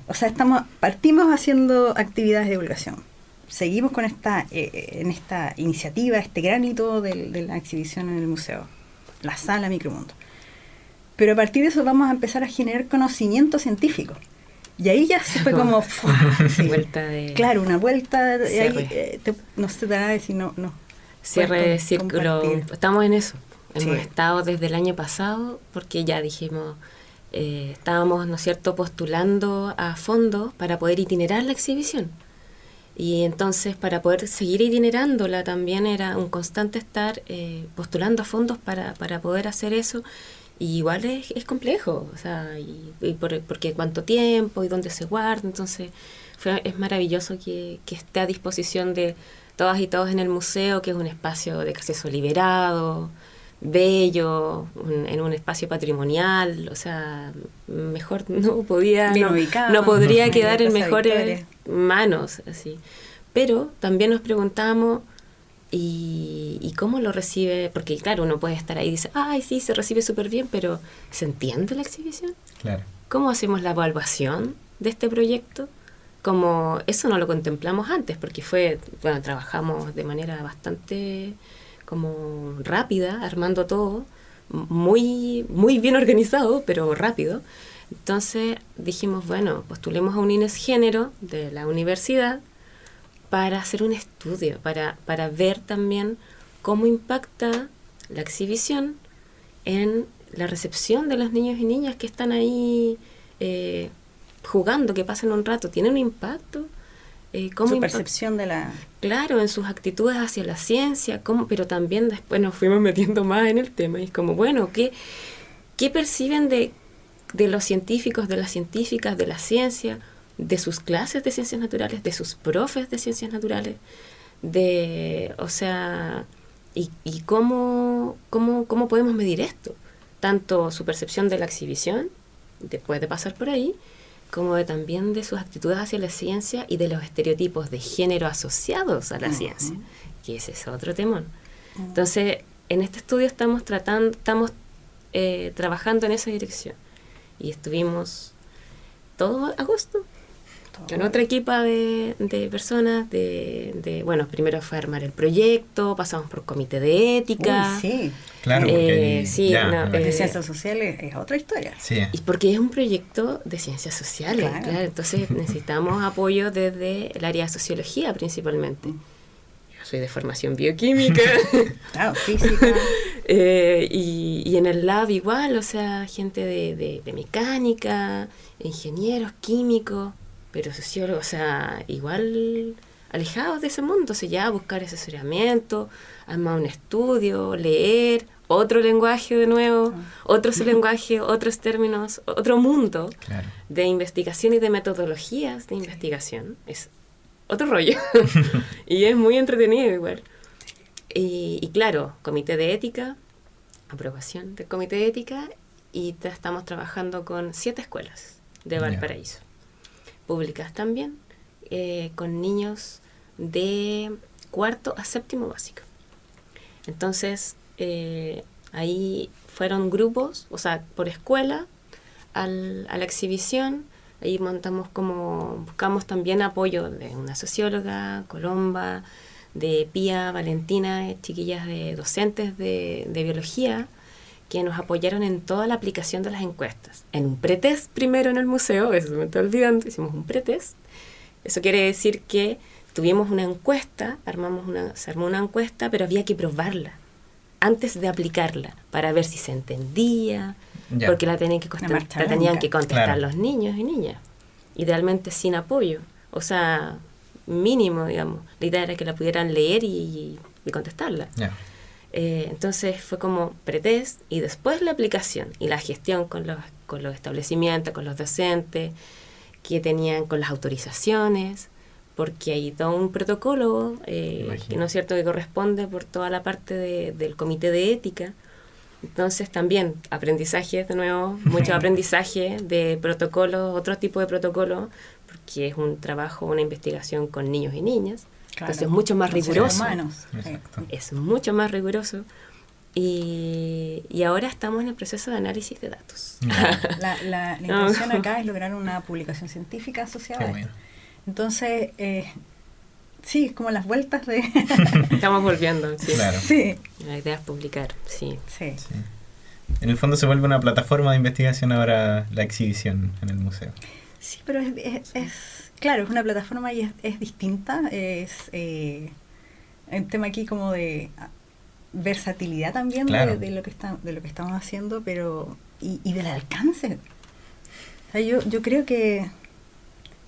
O sea, partimos haciendo actividades de divulgación. Seguimos con esta iniciativa, este gran hito de la exhibición en el museo, la sala Micromundo. Pero a partir de eso vamos a empezar a generar conocimiento científico. Y ahí ya se fue como... sí, claro, una vuelta. Ahí, no se te da a decir, no. Cierre de círculo. Estamos en eso. Hemos estado desde el año pasado, porque ya dijimos, estábamos, ¿no es cierto?, postulando a fondos para poder itinerar la exhibición. Y entonces, para poder seguir itinerándola, también era un constante estar postulando a fondos para poder hacer eso. Y igual es complejo, o sea, porque cuánto tiempo y dónde se guarda. Entonces, es maravilloso que esté a disposición de todas y todos en el museo, que es un espacio de acceso liberado, bello, en un espacio patrimonial. O sea, mejor no podría, no podría quedar en mejores manos, así. Pero también nos preguntamos, ¿y cómo lo recibe? Porque claro, uno puede estar ahí y dice, ay, sí, se recibe súper bien, pero ¿se entiende la exhibición? Claro. ¿Cómo hacemos la evaluación de este proyecto? Como eso no lo contemplamos antes, porque trabajamos de manera bastante como rápida, armando todo, muy, muy bien organizado, pero rápido. Entonces dijimos, bueno, postulemos a un INES Género de la universidad para hacer un estudio, para ver también cómo impacta la exhibición en la recepción de los niños y niñas que están ahí jugando, que pasan un rato. ¿Tiene un impacto? Su percepción de la... Claro, en sus actitudes hacia la ciencia, pero también después nos fuimos metiendo más en el tema. Y es como, bueno, ¿qué perciben de los científicos, de las científicas, de la ciencia, de sus clases de ciencias naturales, de sus profes de ciencias naturales, o sea, y cómo podemos medir esto? Tanto su percepción de la exhibición, después de pasar por ahí, como también de sus actitudes hacia la ciencia y de los estereotipos de género asociados a la ciencia, que ese es otro temón. Entonces, en este estudio estamos trabajando en esa dirección. Y estuvimos todo agosto con otra equipa de personas, bueno, primero fue armar el proyecto, pasamos por comité de ética. Uy, sí. Claro, de ciencias sociales es otra historia. Sí. Y porque es un proyecto de ciencias sociales, claro. Entonces necesitamos apoyo desde el área de sociología principalmente. Yo soy de formación bioquímica. Física. Y en el lab igual, o sea, gente de mecánica, ingenieros, químicos, pero sociólogos, o sea, igual alejados de ese mundo. O sea, ya buscar asesoramiento, armar un estudio, leer, otro lenguaje de nuevo, otros lenguajes, otros términos, otro mundo de investigación y de metodologías de investigación. Es otro rollo. Y es muy entretenido igual. Y claro, comité de ética, aprobación del comité de ética, y estamos trabajando con 7 escuelas de Valparaíso. Públicas también, con niños de 4º a 7º básico. Entonces, ahí fueron grupos, o sea, por escuela, a la exhibición. Ahí buscamos también apoyo de una socióloga, Colomba, de Pía, Valentina, chiquillas de docentes de biología, que nos apoyaron en toda la aplicación de las encuestas. En un pretest primero en el museo, eso me está olvidando, hicimos un pretest. Eso quiere decir que tuvimos una encuesta, se armó una encuesta, pero había que probarla antes de aplicarla para ver si se entendía, porque la tenían que contestar los niños y niñas, idealmente sin apoyo, o sea, mínimo, digamos. La idea era que la pudieran leer y contestarla. Entonces fue como pretest y después la aplicación y la gestión con los establecimientos, con los docentes, que tenían con las autorizaciones, porque hay todo un protocolo que no es cierto que corresponde por toda la parte del comité de ética. Entonces también aprendizaje, de nuevo, mucho aprendizaje de protocolos, otro tipo de protocolos, porque es un trabajo, una investigación con niños y niñas. Entonces es mucho más riguroso. Es mucho más riguroso. Y ahora estamos en el proceso de análisis de datos. La intención acá es lograr una publicación científica asociada a esto. Entonces, sí, es como las vueltas de... Estamos volviendo, sí. Claro. Sí. La idea es publicar, sí. En el fondo se vuelve una plataforma de investigación ahora la exhibición en el museo. Sí, pero claro, es una plataforma y es distinta. Es un tema aquí como de versatilidad también de lo que estamos haciendo, pero y del alcance. O sea, yo creo que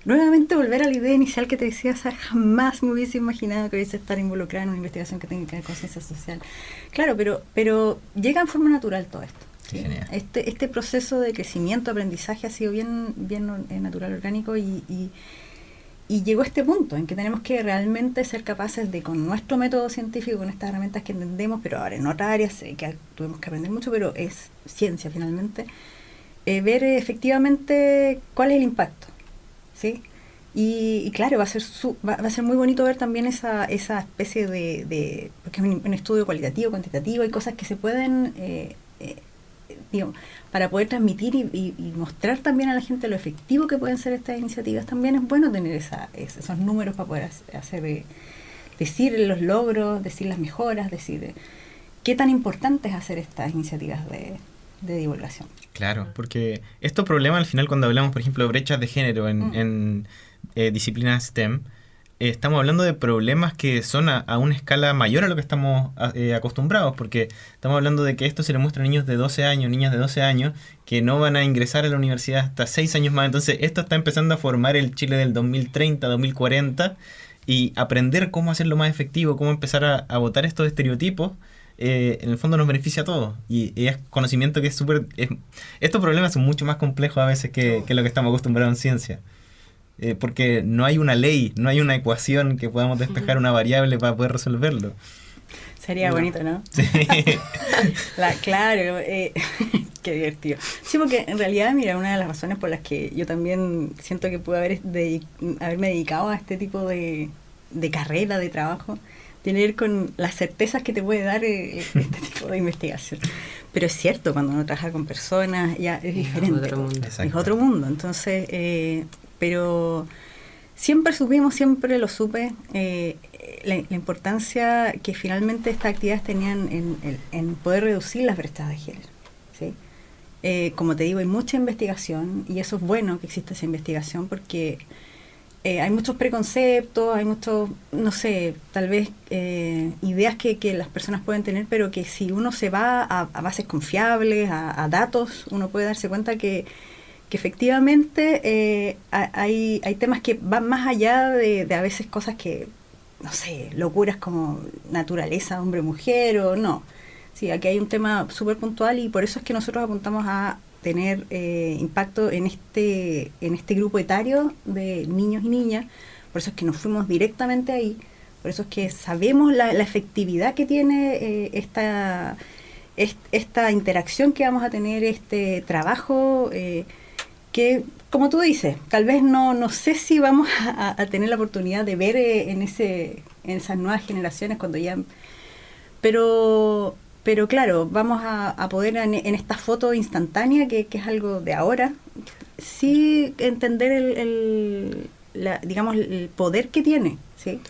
nuevamente volver a la idea inicial que te decía, o sea, jamás me hubiese imaginado que hubiese estar involucrada en una investigación que tenga que ver con ciencia social. Claro, pero llega en forma natural todo esto. ¿Sí? Este proceso de crecimiento, aprendizaje ha sido bien natural, orgánico y llegó a este punto en que tenemos que realmente ser capaces de, con nuestro método científico, con estas herramientas que entendemos, pero ahora en otras áreas que tuvimos que aprender mucho, pero es ciencia finalmente, ver efectivamente cuál es el impacto. ¿Sí? Y claro, va a ser muy bonito ver también esa especie de porque es un estudio cualitativo, cuantitativo, hay cosas que se pueden, para poder transmitir y mostrar también a la gente lo efectivo que pueden ser estas iniciativas. También es bueno tener esos números para poder decir los logros, decir las mejoras, decir qué tan importante es hacer estas iniciativas de divulgación. Claro, porque estos problemas al final, cuando hablamos, por ejemplo, de brechas de género en disciplinas STEM, estamos hablando de problemas que son a una escala mayor a lo que estamos acostumbrados, porque estamos hablando de que esto se le muestra a niños de 12 años, niñas de 12 años, que no van a ingresar a la universidad hasta 6 años más. Entonces esto está empezando a formar el Chile del 2030, 2040, y aprender cómo hacerlo más efectivo, cómo empezar a botar estos estereotipos, en el fondo nos beneficia a todos. Y es conocimiento que es súper... Estos problemas son mucho más complejos a veces que lo que estamos acostumbrados en ciencia. Porque no hay una ley, no hay una ecuación que podamos despejar una variable para poder resolverlo. Sería bonito, ¿no? Sí. Claro, qué divertido. Sí, porque en realidad, mira, una de las razones por las que yo también siento que pude haberme dedicado a este tipo de carrera, de trabajo, tiene que ver con las certezas que te puede dar este tipo de investigación. Pero es cierto, cuando uno trabaja con personas ya es diferente. Es otro mundo. Entonces, pero siempre lo supe, la importancia que finalmente estas actividades tenían en poder reducir las brechas de género. ¿Sí? Como te digo, hay mucha investigación y eso es bueno que exista esa investigación porque... hay muchos preconceptos, hay muchos, no sé, tal vez ideas que las personas pueden tener, pero que si uno se va a bases confiables, a datos, uno puede darse cuenta que efectivamente hay temas que van más allá de a veces cosas que, no sé, locuras como naturaleza, hombre-mujer o no. Sí, aquí hay un tema súper puntual y por eso es que nosotros apuntamos a tener impacto en este grupo etario de niños y niñas. Por eso es que nos fuimos directamente ahí. Por eso es que sabemos la efectividad que tiene esta interacción que vamos a tener, este trabajo que, como tú dices, tal vez no sé si vamos a tener la oportunidad de ver en esas nuevas generaciones cuando ya... Pero claro, vamos a poder en esta foto instantánea, que es algo de ahora, sí entender digamos, el poder que tiene, ¿sí?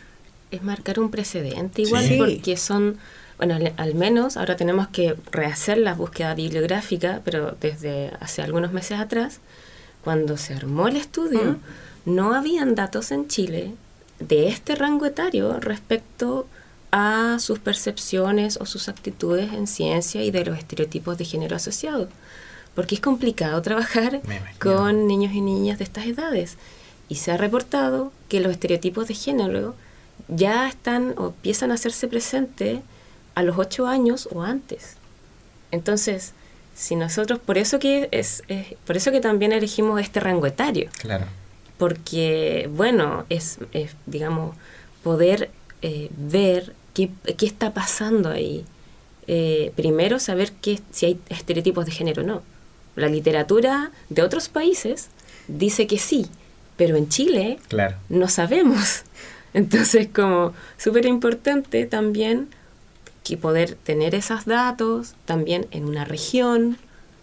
Es marcar un precedente igual, Sí. porque son, bueno, al menos ahora tenemos que rehacer la búsqueda bibliográfica, pero desde hace algunos meses atrás, cuando se armó el estudio, no habían datos en Chile de este rango etario respecto a sus percepciones o sus actitudes en ciencia y de los estereotipos de género asociados. Porque es complicado trabajar con niños y niñas de estas edades. Y se ha reportado que los estereotipos de género ya están o empiezan a hacerse presentes a los 8 años o antes. Entonces, si nosotros, por eso que también elegimos este rango etario. Claro. Porque, bueno, es digamos, poder ver qué está pasando ahí. Primero, saber si hay estereotipos de género o no. La literatura de otros países dice que sí, pero en Chile no sabemos. Entonces, como súper importante también que poder tener esos datos también en una región,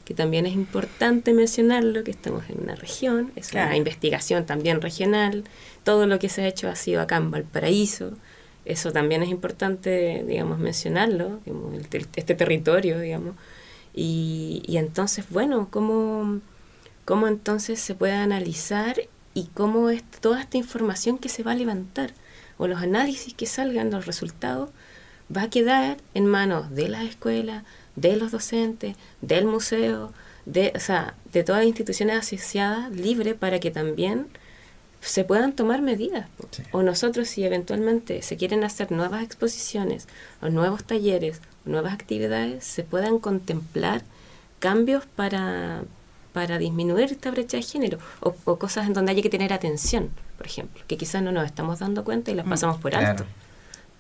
que también es importante mencionarlo, que estamos en una región, es una investigación también regional, todo lo que se ha hecho ha sido acá en Valparaíso, eso también es importante, digamos, mencionarlo, digamos, este territorio, digamos, y entonces, bueno, cómo entonces se puede analizar y cómo toda esta información que se va a levantar o los análisis que salgan, los resultados, va a quedar en manos de la escuela, de los docentes, del museo, de todas las instituciones asociadas, libre para que también se puedan tomar medidas. Sí. O nosotros, si eventualmente se quieren hacer nuevas exposiciones o nuevos talleres, o nuevas actividades, se puedan contemplar cambios para disminuir esta brecha de género o cosas en donde haya que tener atención, por ejemplo, que quizás no nos estamos dando cuenta y las pasamos por alto.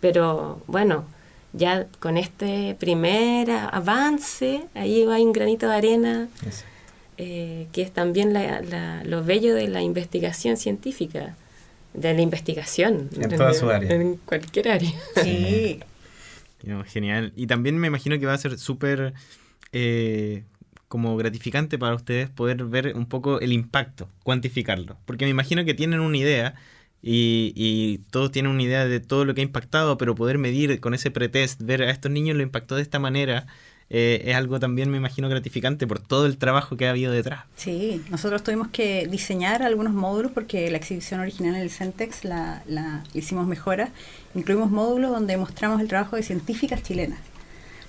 Pero bueno, ya con este primer avance, ahí va un granito de arena, que es también lo bello de la investigación científica, de la investigación. En toda su área. En cualquier área. Sí. Genial. Y también me imagino que va a ser súper como gratificante para ustedes poder ver un poco el impacto, cuantificarlo. Porque me imagino que tienen una idea y todos tienen una idea de todo lo que ha impactado, pero poder medir con ese pretest, ver a estos niños lo impactó de esta manera, es algo también, me imagino, gratificante por todo el trabajo que ha habido detrás. Sí, nosotros tuvimos que diseñar algunos módulos porque la exhibición original en el Centex la hicimos mejoras. Incluimos módulos donde mostramos el trabajo de científicas chilenas.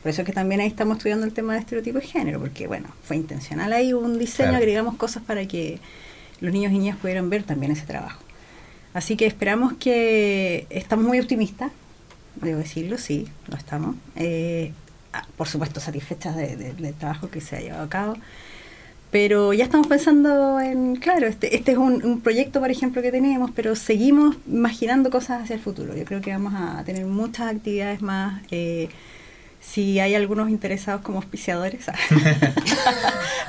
Por eso es que también ahí estamos estudiando el tema de estereotipo de género, porque bueno, fue intencional ahí un diseño, agregamos cosas para que los niños y niñas pudieran ver también ese trabajo. Así que esperamos estamos muy optimistas, debo decirlo, sí, lo estamos. Por supuesto satisfechas del trabajo que se ha llevado a cabo, pero ya estamos pensando claro, este es un proyecto, por ejemplo, que tenemos, pero seguimos imaginando cosas hacia el futuro. Yo creo que vamos a tener muchas actividades más. Si hay algunos interesados como auspiciadores,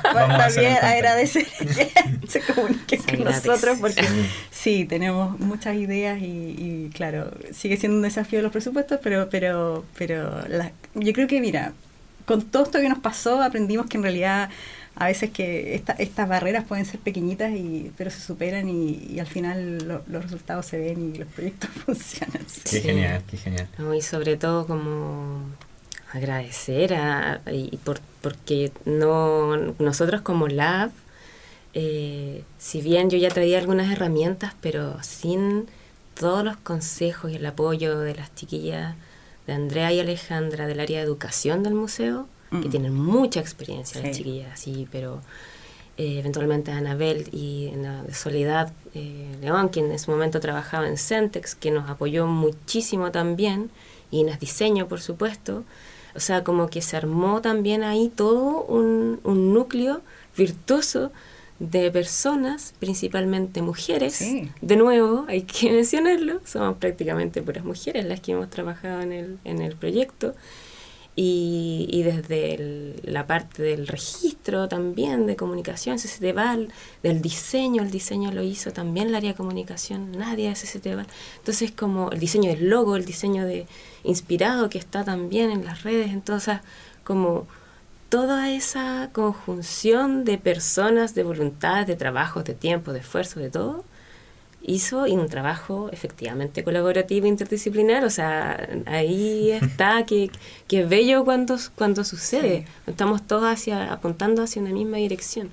también agradecer que se comuniquen con nosotros, porque sí, tenemos muchas ideas y claro, sigue siendo un desafío los presupuestos, pero yo creo que, mira, con todo esto que nos pasó, aprendimos que en realidad a veces que estas barreras pueden ser pequeñitas, pero se superan y al final los resultados se ven y los proyectos funcionan. Qué genial, qué genial. No, y sobre todo como agradecer porque nosotros como Lab, si bien yo ya traía algunas herramientas, pero sin todos los consejos y el apoyo de las chiquillas de Andrea y Alejandra del área de educación del museo, que tienen mucha experiencia, las chiquillas, sí, pero eventualmente Anabel y de Soledad León, quien en su momento trabajaba en Centex, que nos apoyó muchísimo también, y en el diseño, por supuesto, O sea, como que se armó también ahí todo un núcleo virtuoso de personas, principalmente mujeres. Sí. De nuevo, hay que mencionarlo, somos prácticamente puras mujeres las que hemos trabajado en el proyecto. Y desde la parte del registro también, de comunicación, CCTVAL, del diseño, el diseño lo hizo también el área de comunicación, Nadia de CCTVAL. Entonces, como el diseño del logo, el diseño de inspirado que está también en las redes, entonces, como toda esa conjunción de personas, de voluntades, de trabajos, de tiempo, de esfuerzo, de todo, hizo un trabajo efectivamente colaborativo, interdisciplinar. O sea, ahí está, que es bello cuando sucede. Sí. Estamos todos apuntando hacia una misma dirección.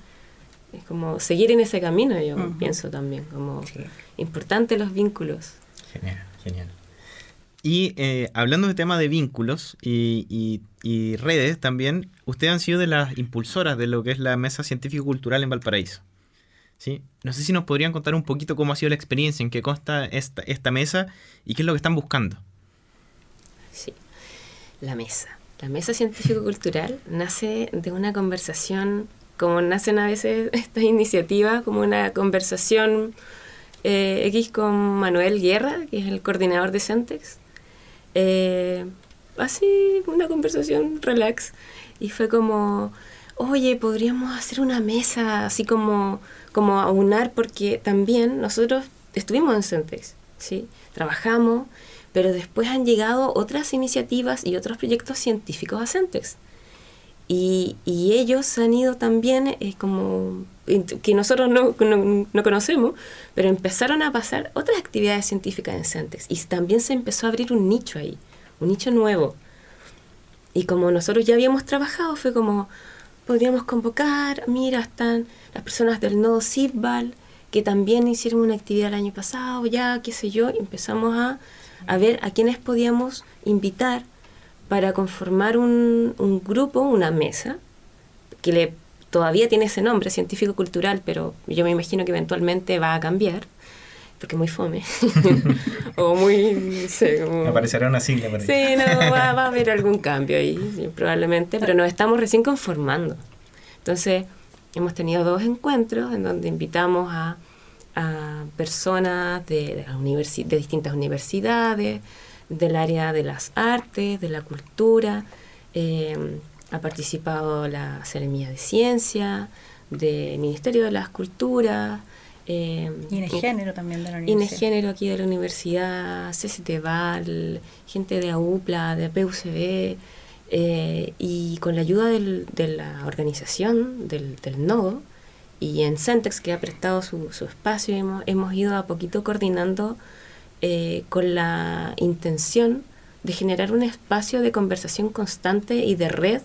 Es como seguir en ese camino, yo pienso también, como importante los vínculos. Genial. Y hablando de tema de vínculos y redes también, ustedes han sido de las impulsoras de lo que es la Mesa Científico-Cultural en Valparaíso. ¿Sí? No sé si nos podrían contar un poquito cómo ha sido la experiencia, en qué consta esta mesa y qué es lo que están buscando. Sí, la mesa científico-cultural nace de una conversación, como nacen a veces estas iniciativas, como una conversación con Manuel Guerra, que es el coordinador de Centex. Así, una conversación relax, y fue como, oye, podríamos hacer una mesa así como aunar, porque también nosotros estuvimos en Centex, ¿sí? Trabajamos, pero después han llegado otras iniciativas y otros proyectos científicos a Centex. Y ellos han ido también, como que nosotros no conocemos, pero empezaron a pasar otras actividades científicas en Centex. Y también se empezó a abrir un nicho ahí, un nicho nuevo. Y como nosotros ya habíamos trabajado, fue como, podríamos convocar, mira, están las personas del nodo CIVBAL, que también hicieron una actividad el año pasado, ya, qué sé yo, empezamos a ver a quiénes podíamos invitar para conformar un grupo, una mesa, que todavía tiene ese nombre, científico-cultural, pero yo me imagino que eventualmente va a cambiar, porque es muy fome, o muy, no sé, como... Aparecerá una sigla por ahí. Sí, no, va a haber algún cambio ahí, sí, probablemente, pero nos estamos recién conformando. Entonces, hemos tenido 2 encuentros en donde invitamos a personas de distintas universidades, del área de las artes, de la cultura. Ha participado la Seremía de Ciencia, del Ministerio de las Culturas, Inegénero también de la universidad. Inegénero aquí de la universidad, CCTVAL, gente de AUPLA, de PUCB, y con la ayuda de la organización del nodo y en Centex, que ha prestado su espacio, hemos ido a poquito coordinando con la intención de generar un espacio de conversación constante y de red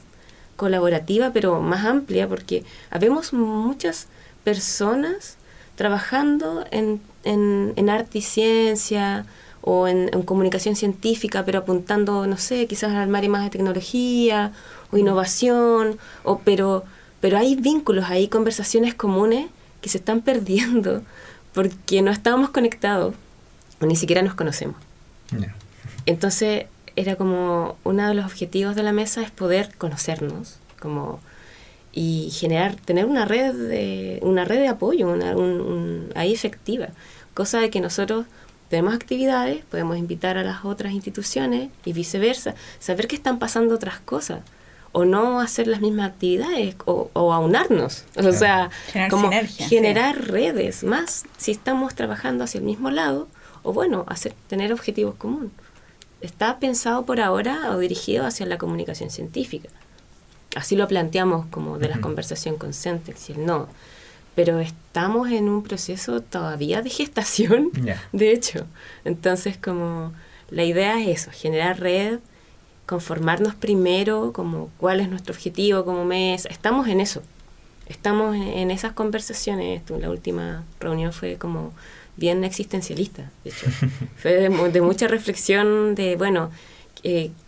colaborativa, pero más amplia, porque habemos muchas personas trabajando en arte y ciencia o en comunicación científica, pero apuntando, no sé, quizás al área más de tecnología o innovación, pero hay vínculos, hay conversaciones comunes que se están perdiendo porque no estábamos conectados o ni siquiera nos conocemos. No. Entonces era como uno de los objetivos de la mesa es poder conocernos, como y tener una red de apoyo, ahí efectiva, cosa de que nosotros tenemos actividades, podemos invitar a las otras instituciones y viceversa, saber que están pasando otras cosas, o no hacer las mismas actividades, o aunarnos, o sea, generar como sinergia, generar redes, más si estamos trabajando hacia el mismo lado, o bueno, tener objetivos comunes. Está pensado por ahora o dirigido hacia la comunicación científica. Así lo planteamos como de la conversación con Centex y el nodo. Pero estamos en un proceso todavía de gestación, de hecho. Entonces, como la idea es eso, generar red, conformarnos primero, como cuál es nuestro objetivo como mesa. Estamos en eso. Estamos en esas conversaciones. La última reunión fue como bien existencialista, de hecho. Fue de mucha reflexión de, bueno,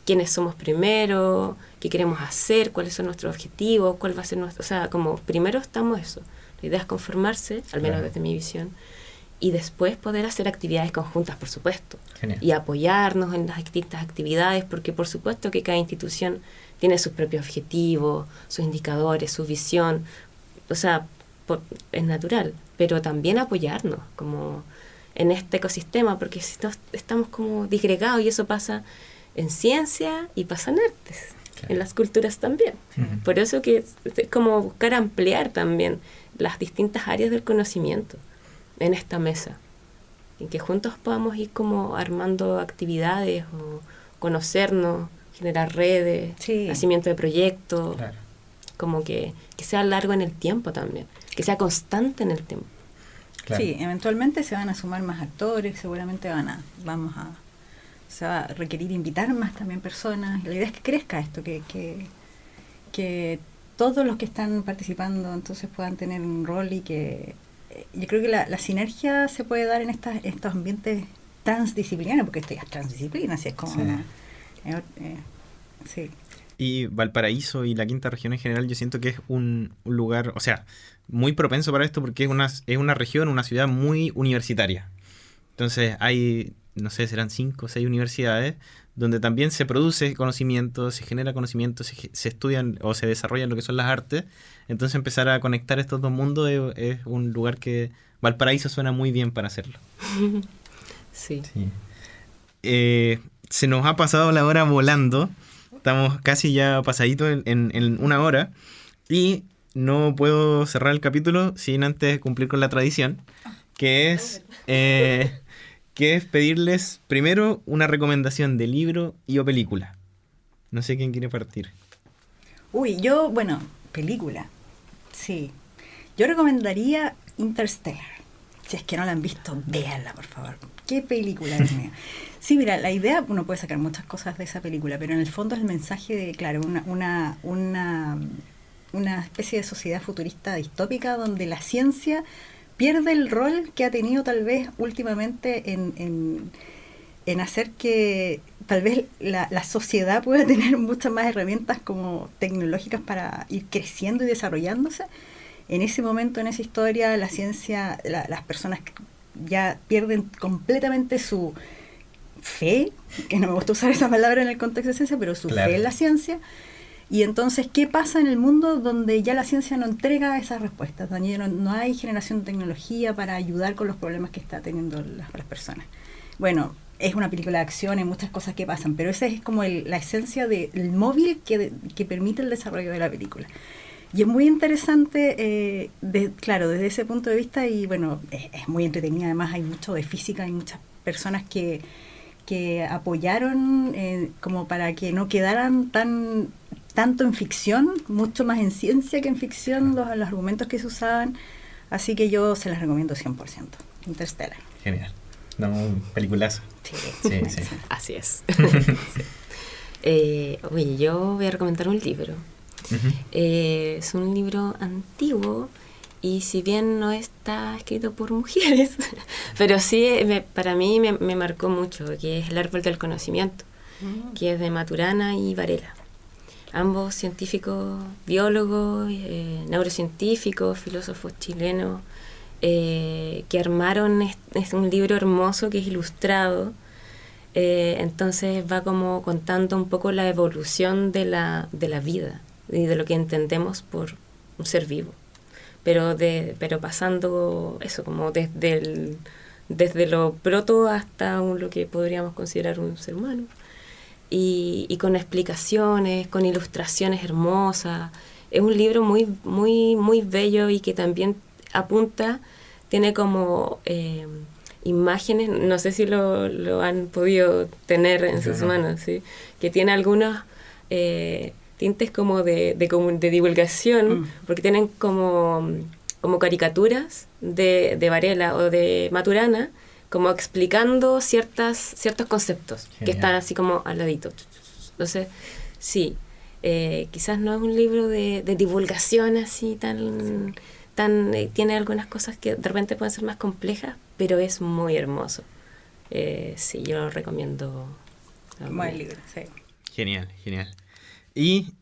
quiénes somos primero, qué queremos hacer, cuáles son nuestros objetivos, cuál va a ser nuestro... O sea, como primero estamos eso. La idea es conformarse, al menos desde mi visión, y después poder hacer actividades conjuntas, por supuesto, Genial. y apoyarnos en las distintas actividades, porque por supuesto que cada institución tiene sus propios objetivos, sus indicadores, su visión, o sea, es natural, pero también apoyarnos como en este ecosistema, porque si no estamos como disgregados, y eso pasa en ciencia y pasa en artes, Claro. en las culturas también. Ujú. Por eso que es como buscar ampliar también las distintas áreas del conocimiento en esta mesa, en que juntos podamos ir como armando actividades o conocernos, generar redes, Sí. nacimiento de proyectos, Claro. como que sea largo en el tiempo también, que sea constante en el tiempo. Claro. Sí, eventualmente se van a sumar más actores, seguramente se va a requerir invitar más también personas. La idea es que crezca esto, que todos los que están participando entonces puedan tener un rol, y que yo creo que la sinergia se puede dar en estos ambientes transdisciplinarios, porque esto ya es transdisciplina, así es como Sí. sí. Y Valparaíso y la quinta región en general, yo siento que es un lugar, o sea, muy propenso para esto, porque es una región, una ciudad muy universitaria. Entonces hay, no sé, serán 5 o 6 universidades donde también se produce conocimiento, se genera conocimiento, se estudian o se desarrollan lo que son las artes. Entonces empezar a conectar estos dos mundos es un lugar que Valparaíso suena muy bien para hacerlo. Sí. Sí. Se nos ha pasado la hora volando. Estamos casi ya pasaditos en una hora. Y no puedo cerrar el capítulo sin antes cumplir con la tradición, que es pedirles primero una recomendación de libro y o película. No sé quién quiere partir. Uy, bueno, película. Sí. Yo recomendaría Interstellar. Si es que no la han visto, véanla, por favor. ¿Qué película, Dios mío? Sí, mira, la idea, uno puede sacar muchas cosas de esa película, pero en el fondo es el mensaje de, claro, una especie de sociedad futurista distópica donde la ciencia pierde el rol que ha tenido tal vez últimamente en hacer que tal vez la sociedad pueda tener muchas más herramientas como tecnológicas para ir creciendo y desarrollándose. En ese momento, en esa historia, la ciencia, las personas ya pierden completamente su fe, que no me gusta usar esa palabra en el contexto de ciencia, pero su Claro. fe en la ciencia. Y entonces, ¿qué pasa en el mundo donde ya la ciencia no entrega esas respuestas? Donde ya no hay generación de tecnología para ayudar con los problemas que está teniendo las personas. Bueno, es una película de acción, hay muchas cosas que pasan, pero esa es como la esencia del móvil que permite el desarrollo de la película. Y es muy interesante, claro, desde ese punto de vista, y bueno, es muy entretenida. Además, hay mucho de física, hay muchas personas que apoyaron como para que no quedaran tanto en ficción, mucho más en ciencia que en ficción los argumentos que se usaban. Así que yo se las recomiendo 100%. Interstellar. Genial. No, un peliculazo. Sí, Sí, sí. Así es. Oye, yo voy a recomendar un libro. Ujú. Es un libro antiguo, y si bien no está escrito por mujeres, pero sí para mí me marcó mucho, que es El árbol del conocimiento, que es de Maturana y Varela. Ambos científicos, biólogos, neurocientíficos, filósofos chilenos, que armaron un libro hermoso que es ilustrado. Entonces va como contando un poco la evolución de la vida y de lo que entendemos por un ser vivo, pero pasando eso como desde lo proto hasta lo que podríamos considerar un ser humano, y con explicaciones, con ilustraciones hermosas. Es un libro muy muy muy bello, y que también tiene como imágenes, no sé si lo han podido tener en sus manos, ¿sí? Que tiene algunos tintes como de divulgación, porque tienen como caricaturas de Varela o de Maturana, como explicando ciertos conceptos. Genial. Que están así como al ladito. Entonces, sí, quizás no es un libro de divulgación así tan tiene algunas cosas que de repente pueden ser más complejas, pero es muy hermoso. Sí, yo lo recomiendo. Buen libro, sí. Genial, genial. Y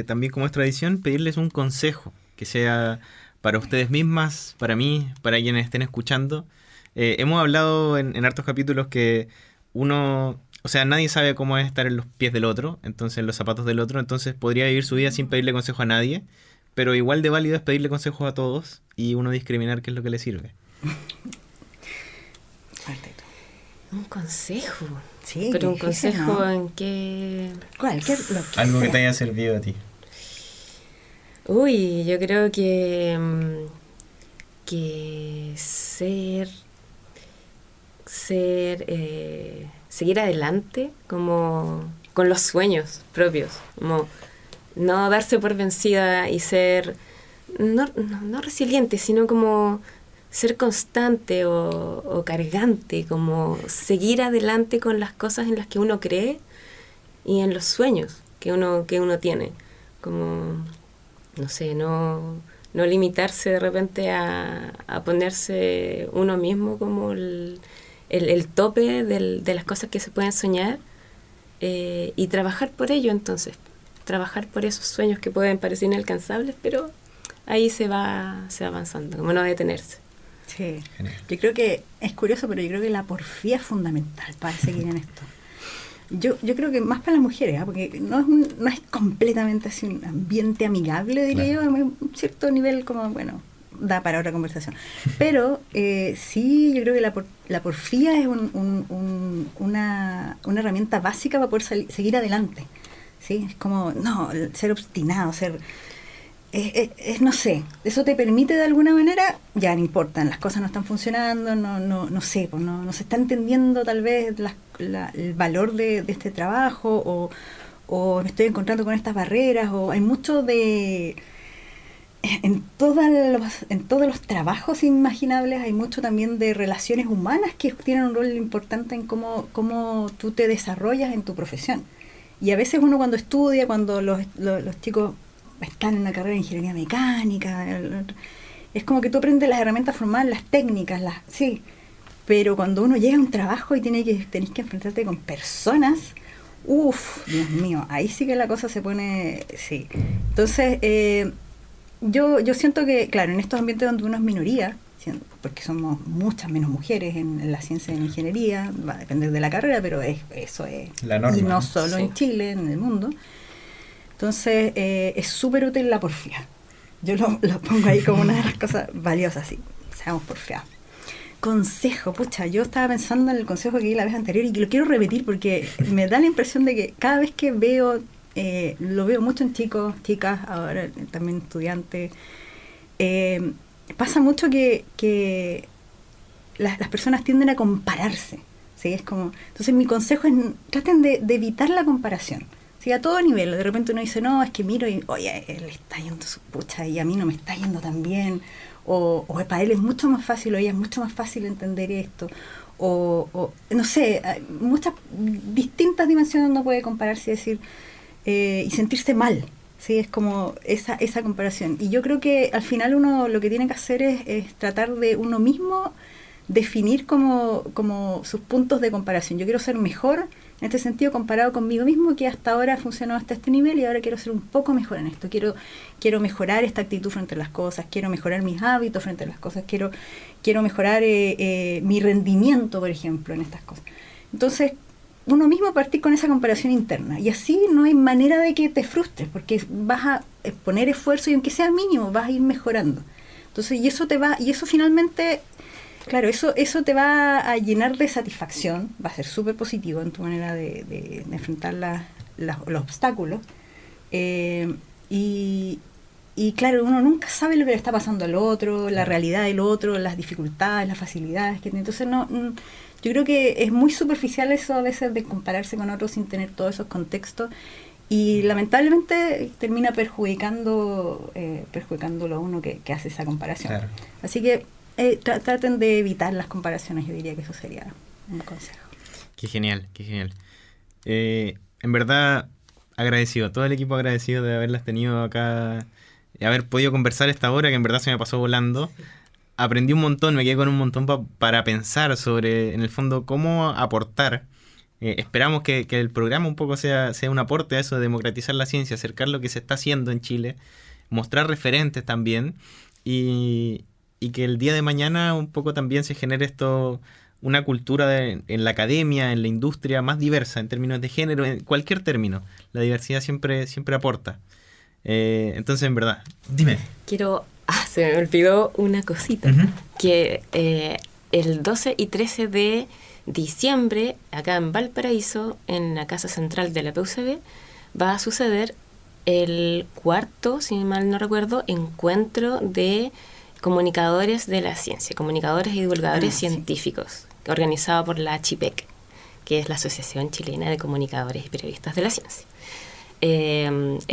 también, como es tradición, pedirles un consejo que sea para ustedes mismas, para mí, para quienes estén escuchando, Hemos hablado en hartos capítulos que uno, o sea, nadie sabe cómo es estar en los pies del otro, entonces en los zapatos del otro, entonces podría vivir su vida sin pedirle consejo a nadie, pero igual de válido es pedirle consejos a todos y uno discriminar qué es lo que le sirve. Un consejo. Sí, pero un consejo, ¿no? ¿En qué? Algo que te haya servido a ti. Uy, yo creo que seguir adelante como con los sueños propios, como no darse por vencida y ser no resiliente, sino como ser constante o cargante, como seguir adelante con las cosas en las que uno cree y en los sueños que uno tiene, como no sé, no limitarse de repente a ponerse uno mismo como el tope de las cosas que se pueden soñar, y trabajar por ello. Entonces trabajar por esos sueños que pueden parecer inalcanzables, pero ahí se va avanzando, como no detenerse. Sí, yo creo que es curioso, pero yo creo que la porfía es fundamental para seguir en esto. Yo creo que más para las mujeres, ¿eh? Porque no es completamente así un ambiente amigable, diría yo, a un cierto nivel como, bueno, da para otra conversación. Pero sí, yo creo que la porfía es una herramienta básica para poder seguir adelante. ¿Sí? Es como, no, ser obstinado, no sé, eso te permite de alguna manera, ya no importa, las cosas no están funcionando, no sé, pues no se está entendiendo tal vez el valor de este trabajo, o me estoy encontrando con estas barreras, o hay mucho de... En todos los trabajos imaginables hay mucho también de relaciones humanas que tienen un rol importante en cómo tú te desarrollas en tu profesión. Y a veces uno cuando estudia, cuando los chicos están en una carrera de ingeniería mecánica, es como que tú aprendes las herramientas formales, las técnicas, sí, pero cuando uno llega a un trabajo y tenés que enfrentarte con personas, Dios mío, ahí sí que la cosa se pone, sí. Entonces, yo siento que, claro, en estos ambientes donde uno es minoría, porque somos muchas menos mujeres en la ciencia y en la ingeniería, va a depender de la carrera, pero eso es la norma, y no solo en Chile, en el mundo. Entonces, es súper útil la porfía. Yo lo pongo ahí como una de las cosas valiosas, sí. Seamos porfiados. Consejo, pucha, yo estaba pensando en el consejo que di la vez anterior y que lo quiero repetir porque me da la impresión de que cada vez que veo, lo veo mucho en chicos, chicas, ahora también estudiantes, pasa mucho que las personas tienden a compararse, ¿sí? Es como, entonces mi consejo es, traten de evitar la comparación. Sí, a todo nivel. De repente uno dice, no, es que miro y, oye, él está yendo su pucha y a mí no me está yendo tan bien. O para él es mucho más fácil, o ella es mucho más fácil entender esto. O no sé, muchas distintas dimensiones uno puede compararse y decir, y sentirse mal. Sí, es como esa comparación. Y yo creo que al final uno lo que tiene que hacer es tratar de uno mismo definir como sus puntos de comparación. Yo quiero ser mejor en este sentido comparado conmigo mismo, que hasta ahora ha funcionado hasta este nivel y ahora quiero ser un poco mejor en esto. Quiero mejorar esta actitud frente a las cosas, quiero mejorar mis hábitos frente a las cosas, quiero mejorar mi rendimiento, por ejemplo, en estas cosas. Entonces, uno mismo partir con esa comparación interna y así no hay manera de que te frustres, porque vas a poner esfuerzo y aunque sea mínimo, vas a ir mejorando. Entonces, y eso finalmente... Claro, eso te va a llenar de satisfacción, va a ser súper positivo en tu manera de enfrentar los obstáculos. Y claro, uno nunca sabe lo que le está pasando al otro, la realidad del otro, las dificultades, las facilidades que tiene. Entonces, yo creo que es muy superficial eso a veces de compararse con otros sin tener todos esos contextos. Y lamentablemente termina perjudicándolo a uno que hace esa comparación. Claro. Así que traten de evitar las comparaciones, yo diría que eso sería un consejo. Qué genial, qué genial. En verdad, agradecido, todo el equipo agradecido de haberlas tenido acá, de haber podido conversar esta hora, que en verdad se me pasó volando. Aprendí un montón, me quedé con un montón para pensar sobre, en el fondo, cómo aportar. Esperamos que el programa un poco sea un aporte a eso, de democratizar la ciencia, acercar lo que se está haciendo en Chile, mostrar referentes también, y y que el día de mañana un poco también se genere una cultura en la academia, en la industria más diversa en términos de género, en cualquier término. La diversidad siempre aporta. Entonces, en verdad, dime. Se me olvidó una cosita, que el 12 y 13 de diciembre, acá en Valparaíso, en la Casa Central de la PUCB, va a suceder el cuarto, si mal no recuerdo, encuentro de comunicadores de la ciencia, comunicadores y divulgadores científicos, organizado por la ACHIPEC, que es la Asociación Chilena de Comunicadores y Periodistas de la Ciencia.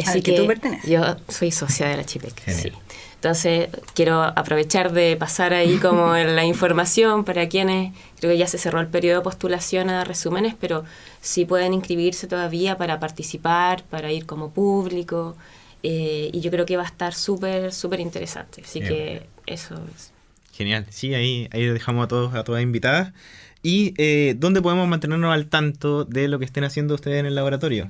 Así que tú perteneces. Yo soy socia de la ACHIPEC, sí. Entonces, quiero aprovechar de pasar ahí como la información para quienes, creo que ya se cerró el periodo de postulación a resúmenes, pero sí pueden inscribirse todavía para participar, para ir como público, y yo creo que va a estar súper, súper interesante. Así que eso es. Genial. Sí, ahí dejamos a todas invitadas. ¿Y dónde podemos mantenernos al tanto de lo que estén haciendo ustedes en el laboratorio?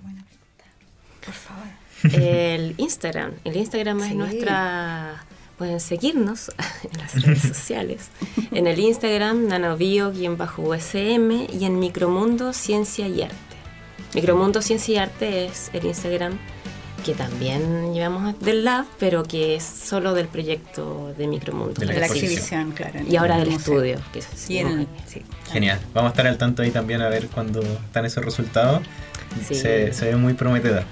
Por favor. El Instagram es nuestra... Pueden seguirnos en las redes sociales. En el Instagram, nanobio_USM, y en Micromundo Ciencia y Arte. Micromundo Ciencia y Arte es el Instagram que también llevamos del lab, pero que es solo del proyecto de Micromundo. De la exhibición, claro. Y ahora del estudio. Genial. Vamos a estar al tanto ahí también a ver cuándo están esos resultados. Sí. Se ve muy prometedor.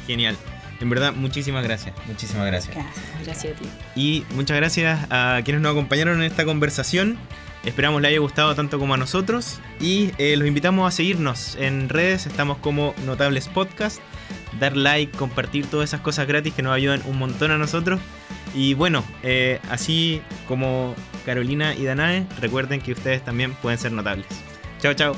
Genial. En verdad, muchísimas gracias. Gracias a ti. Y muchas gracias a quienes nos acompañaron en esta conversación. Esperamos les haya gustado tanto como a nosotros. Y los invitamos a seguirnos en redes. Estamos como Notables Podcast. Dar like, compartir todas esas cosas gratis que nos ayudan un montón a nosotros. Y bueno, así como Carolina y Danae, recuerden que ustedes también pueden ser notables. Chao, chao.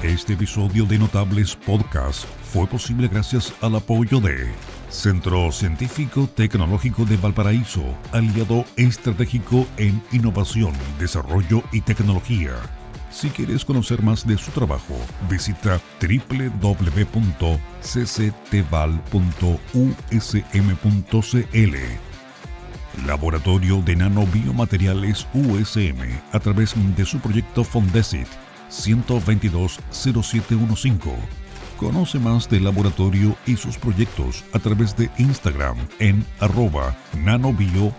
Este episodio de Notables Podcast fue posible gracias al apoyo de Centro Científico Tecnológico de Valparaíso, aliado estratégico en innovación, desarrollo y tecnología. Si quieres conocer más de su trabajo, visita www.cctval.usm.cl. Laboratorio de Nanobiomateriales USM, a través de su proyecto Fondesit 1220715. Conoce más del laboratorio y sus proyectos a través de Instagram en @nanobio_USM.